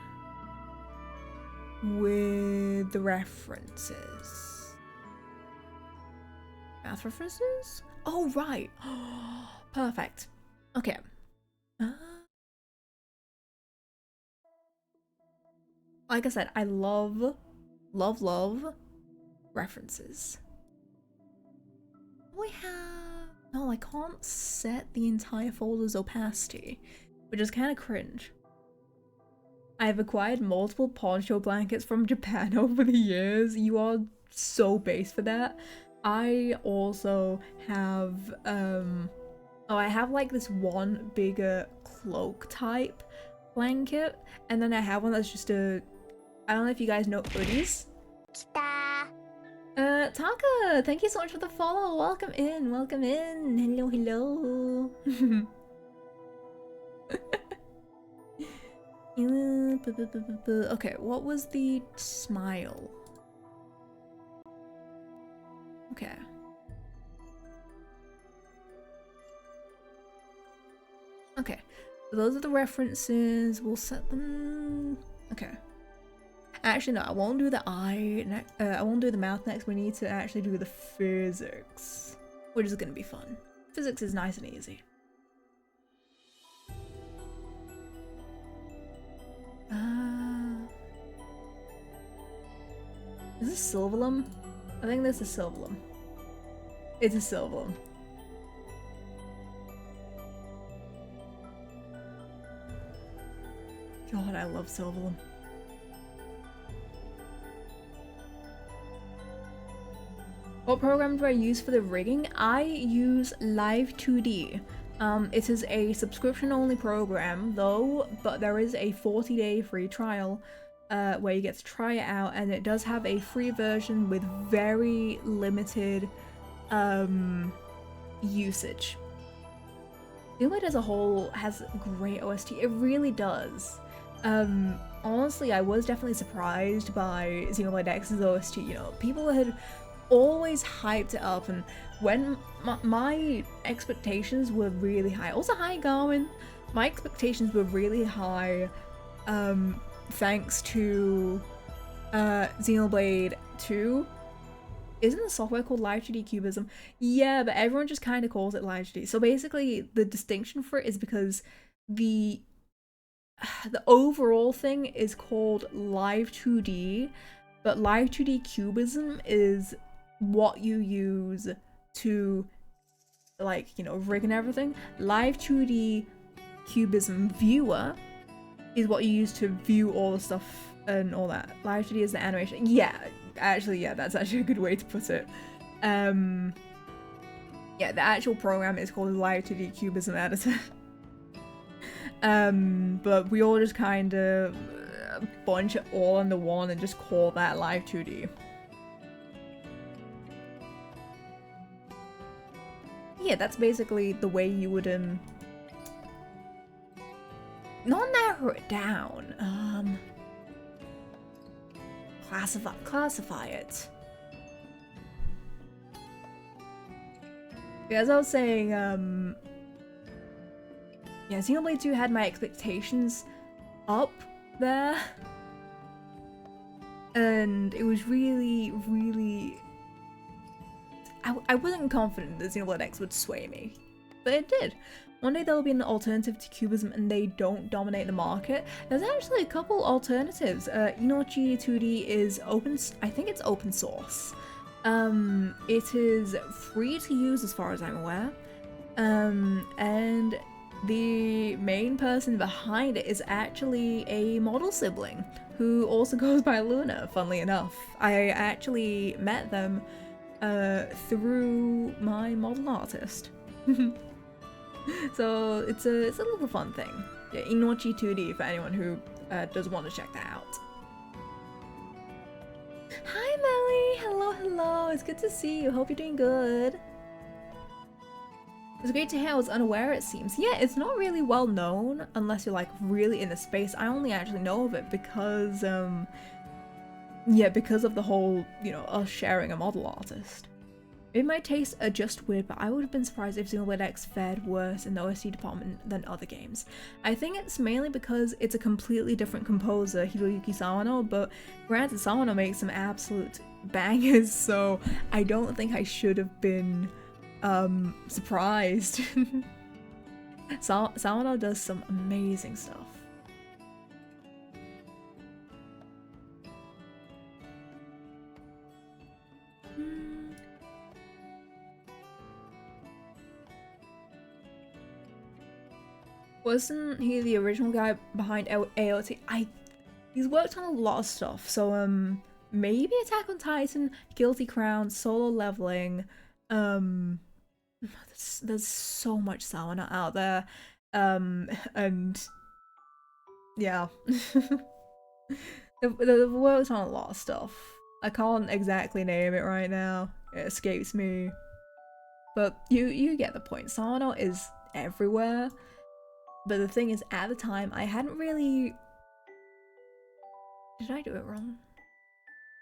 [SPEAKER 1] with the references. Math references? Oh, right. Perfect. Okay. Like I said, I love Love references. We have, no, I can't set the entire folder's opacity, which is kind of cringe. I've acquired multiple poncho blankets from Japan over the years. You are so base for that. I also have, oh, I have like this one bigger cloak type blanket, and then I have one that's just a, I don't know if you guys know hoodies. Taka, thank you so much for the follow. Welcome in, welcome in. Hello, hello. Okay, what was the smile? Okay. Okay, so those are the references. We'll set them. Okay. Actually, no, I won't do the eye. I won't do the mouth next. We need to actually do the physics, which is gonna be fun. Physics is nice and easy. Is this Silverlum? I think this is Silverlum. It's a Silverlum. God, I love Silverlum. What program do I use for the rigging? I use Live2d. It is a subscription-only program, though, but there is a 40-day free trial where you get to try it out, and it does have a free version with very limited usage. Xenoblade as a whole has great OST. It really does. Honestly, I was definitely surprised by Xenoblade X's OST. You know, people had always hyped it up, and when my expectations were really high. Also, hi Garmin. My expectations were really high, thanks to Xenoblade 2. Isn't the software called Live2d Cubism? Yeah, but everyone just kind of calls it Live2d. So basically, the distinction for it is because the overall thing is called Live2d, but Live2d Cubism is what you use to, like, you know, rig and everything. Live2d Cubism Viewer is what you use to view all the stuff and all that. Live2d is the animation. Yeah, actually, yeah, that's actually a good way to put it. Yeah, the actual program is called Live2d Cubism Editor. But we all just kind of bunch it all under one and just call that Live2d. Yeah, that's basically the way you would not narrow it down. Classify it. Yeah, as I was saying, yeah, Xenoblade 2 had my expectations up there, and it was really, really, I wasn't confident that Xenoblade X would sway me, but it did. One day there will be an alternative to Cubism and they don't dominate the market. There's actually a couple alternatives. Inochi 2D is open, I think it's open source. It is free to use as far as I'm aware. And the main person behind it is actually a model sibling who also goes by Luna, funnily enough. I actually met them through my model artist. So it's a little fun thing. Yeah, Inochi 2D for anyone who does want to check that out. Hi Melly! Hello, hello! It's good to see you. Hope you're doing good. It's great to hear. I was unaware, it seems. Yeah, it's not really well known unless you're like really in the space. I only actually know of it because yeah, because of the whole, you know, us sharing a model artist. Maybe my tastes are just weird, but I would have been surprised if Xenoblade X fared worse in the OST department than other games. I think it's mainly because it's a completely different composer, Hiroyuki Sawano, but granted, Sawano makes some absolute bangers, so I don't think I should have been surprised. Sawano does some amazing stuff. Wasn't he the original guy behind AOT? He's worked on a lot of stuff, so maybe Attack on Titan, Guilty Crown, Solo Leveling. There's so much Sauna out there, and yeah, they've worked on a lot of stuff. I can't exactly name it right now. It escapes me, but you get the point. Sauna is everywhere. But the thing is, at the time, I hadn't really... Did I do it wrong?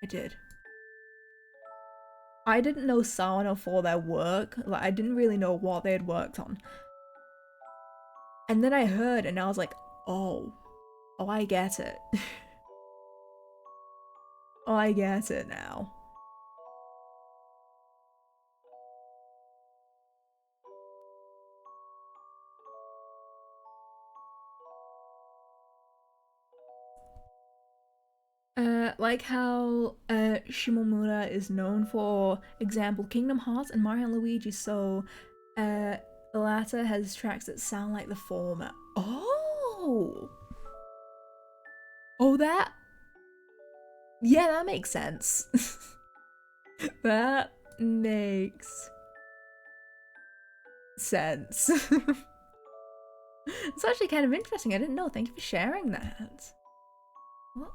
[SPEAKER 1] I did. I didn't know Sano for their work. Like, I didn't really know what they had worked on. And then I heard, and I was like, oh, I get it. Oh, I get it now. Like how Shimomura is known for example Kingdom Hearts and Mario and Luigi, so the latter has tracks that sound like the former. Oh! Oh, that... Yeah, that makes sense. That makes sense. It's actually kind of interesting. I didn't know. Thank you for sharing that. What?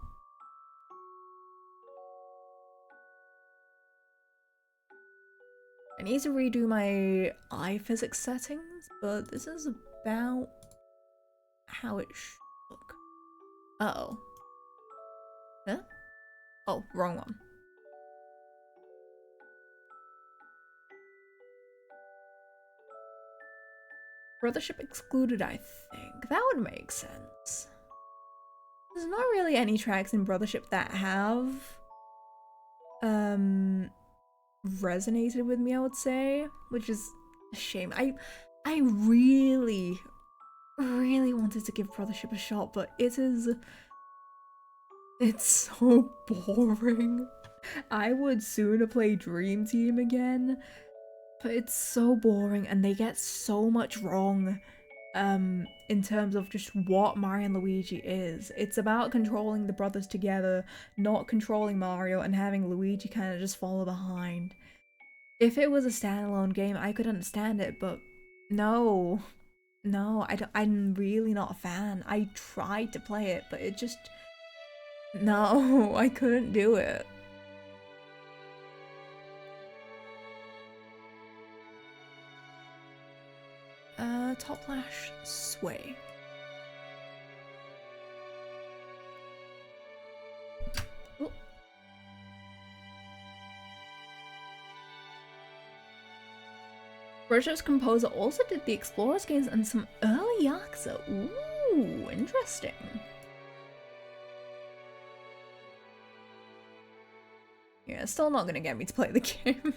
[SPEAKER 1] I need to redo my eye physics settings, but this is about how it should look. Uh-oh. Huh? Oh, wrong one. Brothership excluded, I think. That would make sense. There's not really any tracks in Brothership that have resonated with me, I would say, which is a shame. I really wanted to give Brothership a shot, but it's so boring. I would sooner play Dream Team again, but it's so boring and they get so much wrong in terms of just what Mario and Luigi is. It's about controlling the brothers together, not controlling Mario and having Luigi kind of just follow behind. If it was a standalone game, I could understand it, but no, I'm really not a fan. I tried to play it, but it just, no, I couldn't do it. Top Lash Sway. Ooh. Brothership's composer also did the Explorers games and some early Yakuza. Ooh, interesting. Yeah, still not gonna get me to play the game.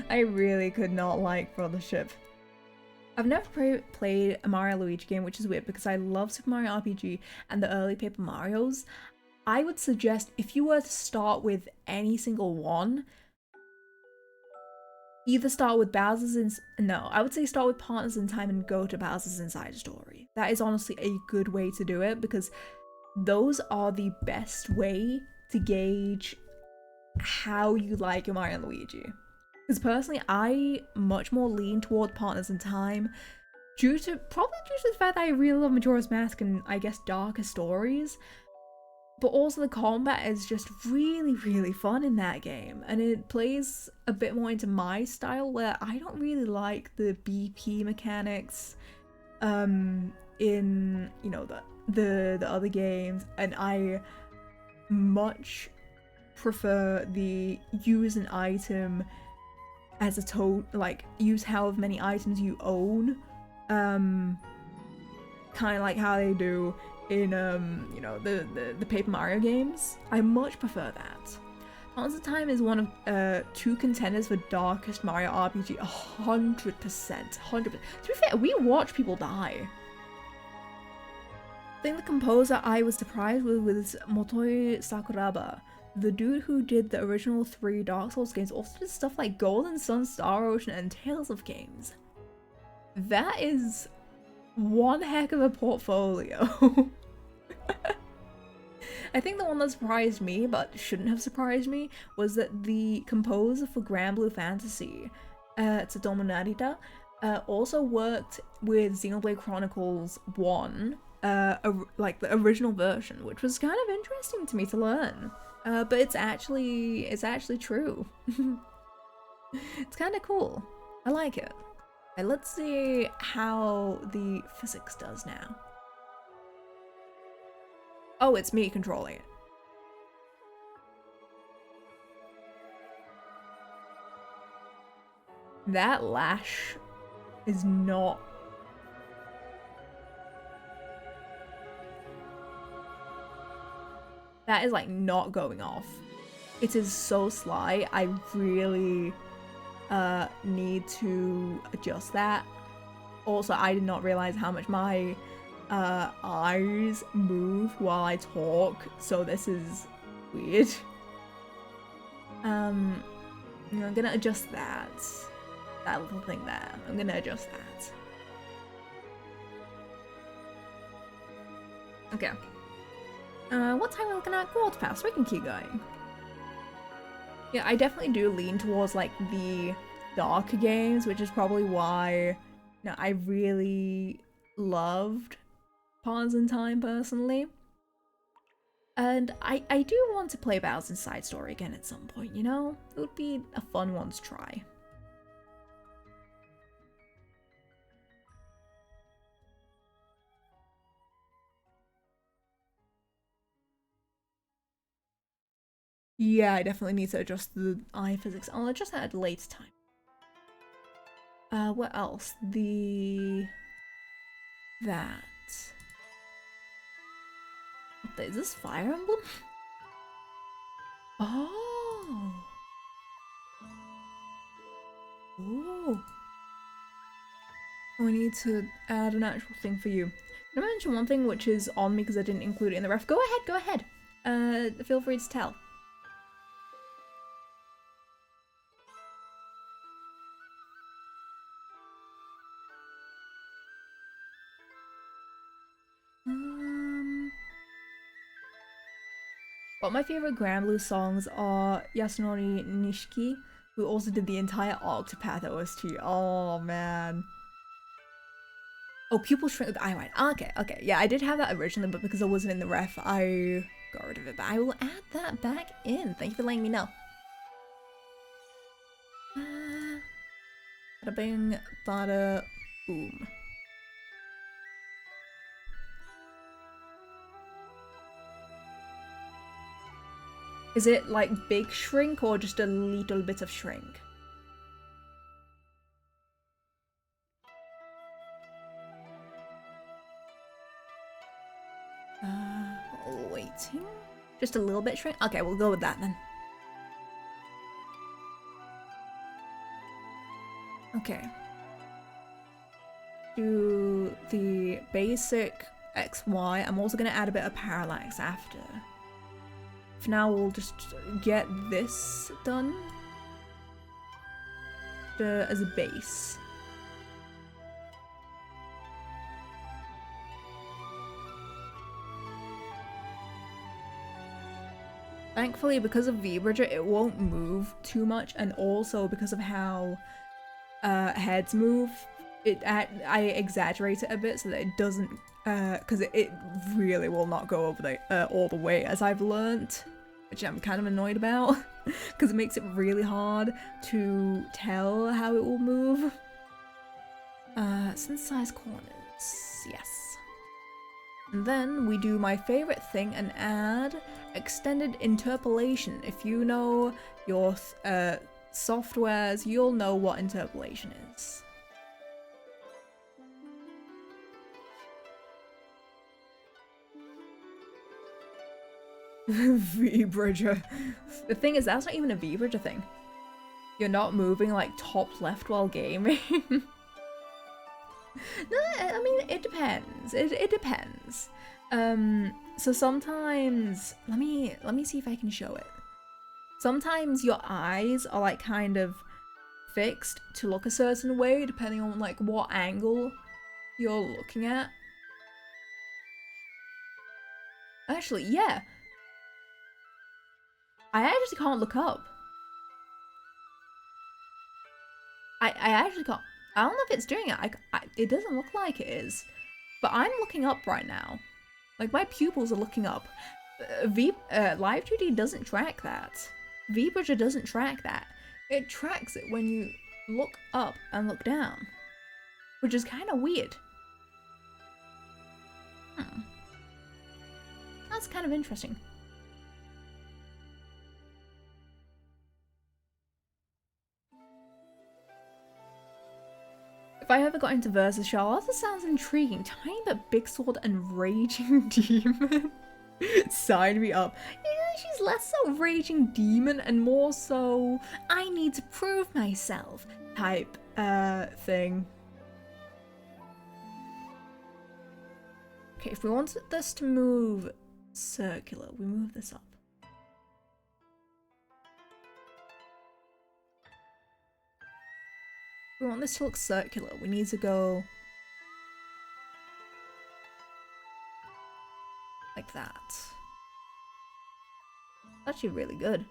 [SPEAKER 1] I really could not like Brothership. I've never played a Mario Luigi game, which is weird because I love Super Mario RPG and the early Paper Marios. I would suggest if you were to start with any single one, either start with Bowser's I would say start with Partners in Time and go to Bowser's Inside Story. That is honestly a good way to do it because those are the best way to gauge how you like your Mario and Luigi. Because personally, I much more lean toward Partners in Time probably due to the fact that I really love Majora's Mask and I guess darker stories. But also the combat is just really fun in that game, and it plays a bit more into my style where I don't really like the BP mechanics in, you know, the other games, and I much prefer the use an item as a like use however many items you own, kind of like how they do in you know, the Paper Mario games. I much prefer that. Partners in Time is one of two contenders for darkest Mario RPG. 100%. 100%. To be fair, we watch people die. I think the composer I was surprised with was Motoi Sakuraba. The dude who did the original 3 Dark Souls games also did stuff like Golden Sun, Star Ocean, and Tales of games. That is One heck of a portfolio. I think the one that surprised me, but shouldn't have surprised me, was that the composer for Grand Blue Fantasy, Tsutomu Narita, also worked with Xenoblade Chronicles 1, like the original version, which was kind of interesting to me to learn. But it's actually true. It's kind of cool. I like it. Okay, let's see how the physics does now. Oh, it's me controlling it. That lash is not... That is like not going off. It is so sly. I really need to adjust that. Also, I did not realize how much my eyes move while I talk, so this is weird. I'm gonna adjust that little thing there. I'm gonna adjust that. Okay. What time are we looking at? Quarter past. We can keep going. Yeah, I definitely do lean towards like the darker games, which is probably why I really loved Pawns in Time personally. And I do want to play Bowser's Side Story again at some point, you know? It would be a fun one to try. Yeah, I definitely need to adjust the eye physics. I'll adjust that at a later time. What else? That. Is this Fire Emblem? Oh. Ooh. We need to add an actual thing for you. Can I mention one thing which is on me because I didn't include it in the ref? Go ahead. Feel free to tell. But my favorite Grand Blue songs are Yasunori Nishiki, who also did the entire Octopath OST. Oh man. Oh, Pupil Shrink with Eyelid. Okay. Yeah, I did have that originally, but because I wasn't in the ref, I got rid of it. But I will add that back in. Thank you for letting me know. Bada bing, bada boom. Is it like big shrink or just a little bit of shrink? Waiting? Just a little bit shrink? Okay, we'll go with that then. Okay. Do the basic XY. I'm also going to add a bit of parallax after. For now, we'll just get this done as a base. Thankfully, because of V-Bridger, it won't move too much, and also because of how heads move, I exaggerate it a bit so that it doesn't, because it really will not go over the all the way, as I've learnt, which I'm kind of annoyed about, because it makes it really hard to tell how it will move. Synthesize corners, yes. And then we do my favorite thing and add extended interpolation. If you know your softwares, you'll know what interpolation is. V-Bridger. The thing is, that's not even a V-Bridger thing. You're not moving like top left while gaming. No, I mean, it depends. It depends. So sometimes, let me see if I can show it. Sometimes your eyes are like kind of fixed to look a certain way depending on like what angle you're looking at. Actually, yeah. I actually can't look up. I actually can't. I don't know if it's doing it. It doesn't look like it is. But I'm looking up right now. Like, my pupils are looking up. Live2d doesn't track that. VBridger doesn't track that. It tracks it when you look up and look down. Which is kind of weird. That's kind of interesting. If I ever got into Versus Charlotte, this sounds intriguing. Tiny but big sword and raging demon. Sign me up. Yeah, she's less so raging demon and more so I need to prove myself type thing. Okay, if we want this to move circular, we move this up. If we want this to look circular, we need to go like that. That's actually really good.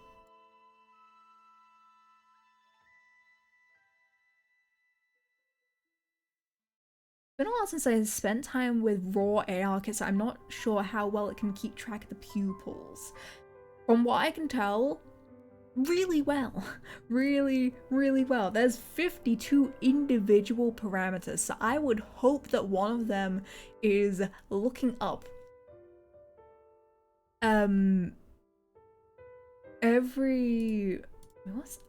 [SPEAKER 1] It's been a while since I spent time with raw AR kits, so I'm not sure how well it can keep track of the pupils. From what I can tell, really well. Really, really well. There's 52 individual parameters, so I would hope that one of them is looking up.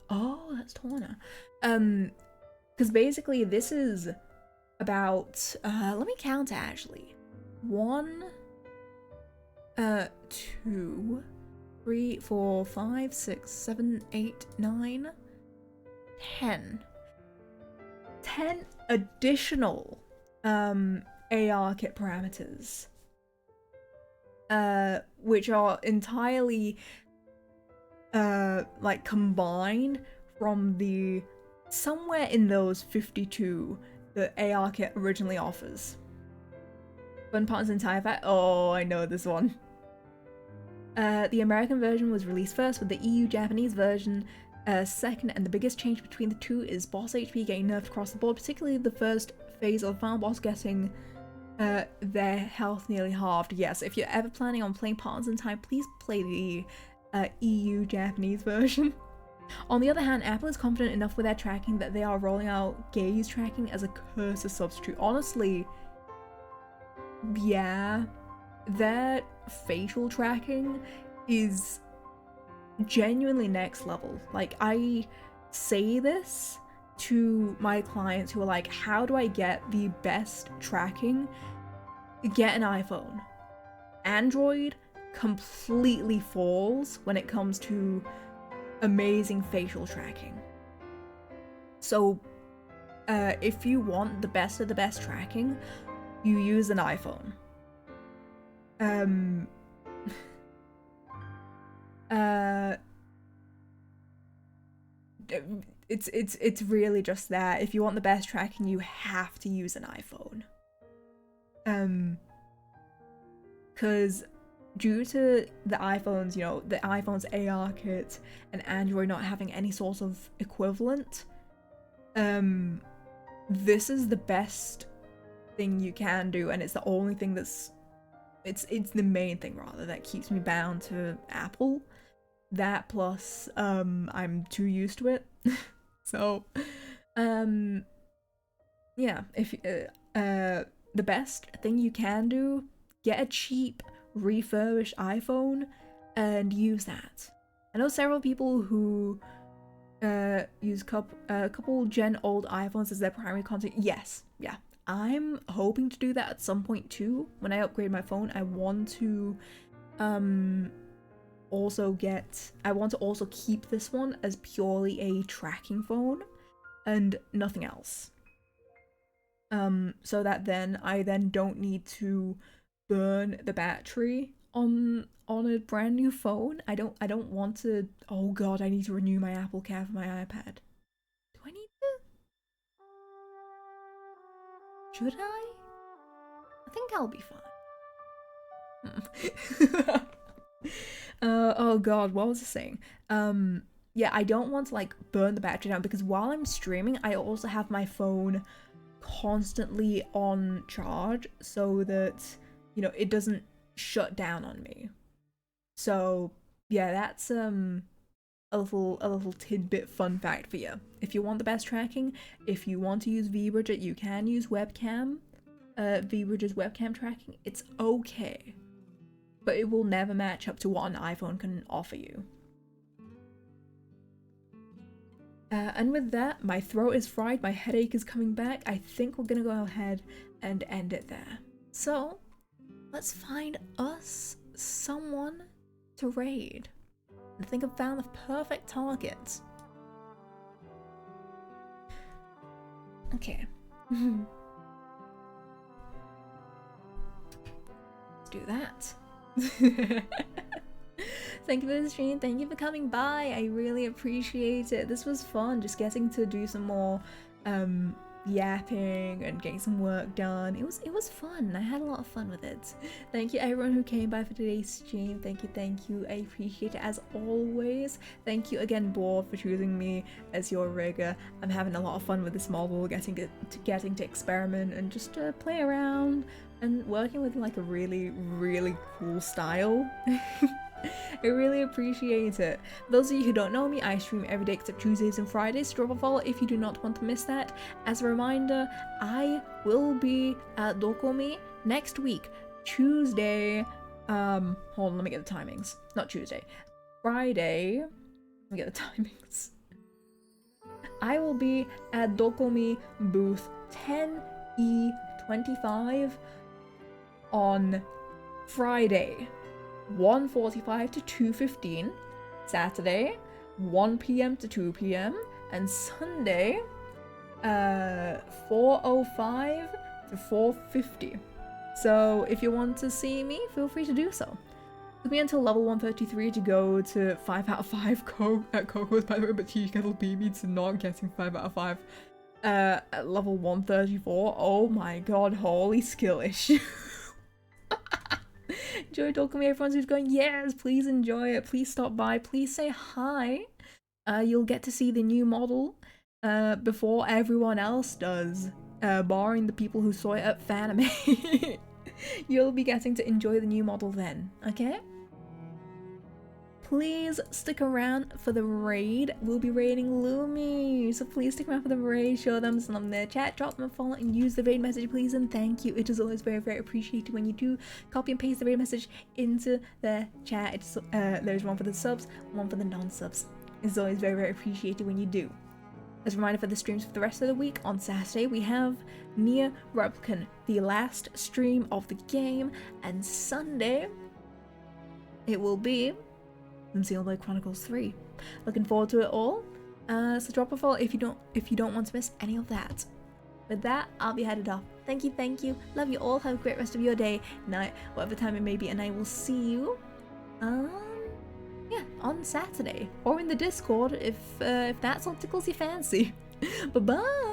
[SPEAKER 1] Oh, that's Torna. Because basically this is about, let me count it actually. 1, 2, 3, 4, 5, 6, 7, 8, 9, 10. 10 additional AR kit parameters. Which are entirely like combined from the somewhere in those 52 that AR kit originally offers. Fun parts in Thai. Oh, I know this one. The American version was released first, with the EU Japanese version second, and the biggest change between the two is boss HP getting nerfed across the board, particularly the first phase of the final boss getting their health nearly halved. Yes, if you're ever planning on playing Partners in Time, please play the EU Japanese version. On the other hand, Apple is confident enough with their tracking that they are rolling out gaze tracking as a cursor substitute. Honestly, yeah, their facial tracking is genuinely next level. Like, I say this to my clients who are like, how do I get the best tracking? Get an iPhone. Android completely falls when it comes to amazing facial tracking. So if you want the best of the best tracking, you use an iPhone. It's really just that. If you want the best tracking, you have to use an iPhone. Because due to the iPhones, you know, the iPhone's AR kit and Android not having any sort of equivalent, this is the best thing you can do, and it's the only thing that's it's the main thing rather that keeps me bound to Apple. That plus I'm too used to it. So yeah, if the best thing you can do, get a cheap refurbished iPhone and use that. I know several people who use a couple gen old iPhones as their primary content. Yes, yeah, I'm hoping to do that at some point too. When I upgrade my phone, I want to also keep this one as purely a tracking phone and nothing else. So that then I don't need to burn the battery on a brand new phone. I don't want to. Oh god, I need to renew my Apple Care for my iPad. Do I need to? Should I? think I'll be fine. Oh god, what was I saying? Yeah, I don't want to like burn the battery down because while I'm streaming, I also have my phone constantly on charge so that, you know, it doesn't shut down on me. So yeah, that's a little tidbit fun fact for you. If you want the best tracking, if you want to use VBridge, you can use webcam. VBridge's webcam tracking, it's okay, but it will never match up to what an iPhone can offer you. And with that, my throat is fried, my headache is coming back. I think we're gonna go ahead and end it there. So let's find us someone to raid. I think I've found the perfect target. Okay. Let's do that. Thank you for the stream, thank you for coming by, I really appreciate it. This was fun, just getting to do some more yapping and getting some work done. It was fun. I had a lot of fun with it. Thank you everyone who came by for today's stream. Thank you. I appreciate it as always. Thank you again, Bored, for choosing me as your rigger. I'm having a lot of fun with this model, getting to experiment and just play around and working with like a really cool style. I really appreciate it. Those of you who don't know me, I stream every day except Tuesdays and Fridays. Drop a follow if you do not want to miss that. As a reminder, I will be at Dokomi next week, Tuesday. Hold on, let me get the timings. Not Tuesday. Friday. Let me get the timings. I will be at Dokomi booth 10E25 on Friday. 1:45 to 2:15, Saturday 1 p.m. to 2 p.m, and Sunday 4:05 to 4:50. So if you want to see me, feel free to do so. It took me until level 133 to go to 5 out of 5 Coco's, by the way, but Tea Kettle beat me to not getting 5 out of 5 at level 134. Oh my god, holy skill issue. Enjoy talking to me, everyone who's going, yes, please enjoy it, please stop by, please say hi. You'll get to see the new model before everyone else does, barring the people who saw it at Fanime. You'll be getting to enjoy the new model then, okay? Please stick around for the raid. We'll be raiding Lumi, so please stick around for the raid. Show them some love in their chat, drop them a follow, and use the raid message, please, and thank you. It is always very appreciated when you do copy and paste the raid message into their chat. It's, there's one for the subs, one for the non-subs. It's always very appreciated when you do. As a reminder for the streams for the rest of the week, on Saturday we have Nier Replicant, the last stream of the game, and Sunday it will be Xenoblade Chronicles 3. Looking forward to it all. So drop a follow if you don't want to miss any of that. With that, I'll be headed off. Thank you. Love you all. Have a great rest of your day, night, whatever time it may be, and I will see you yeah, on Saturday. Or in the Discord if that sort of tickles your fancy. Bye bye!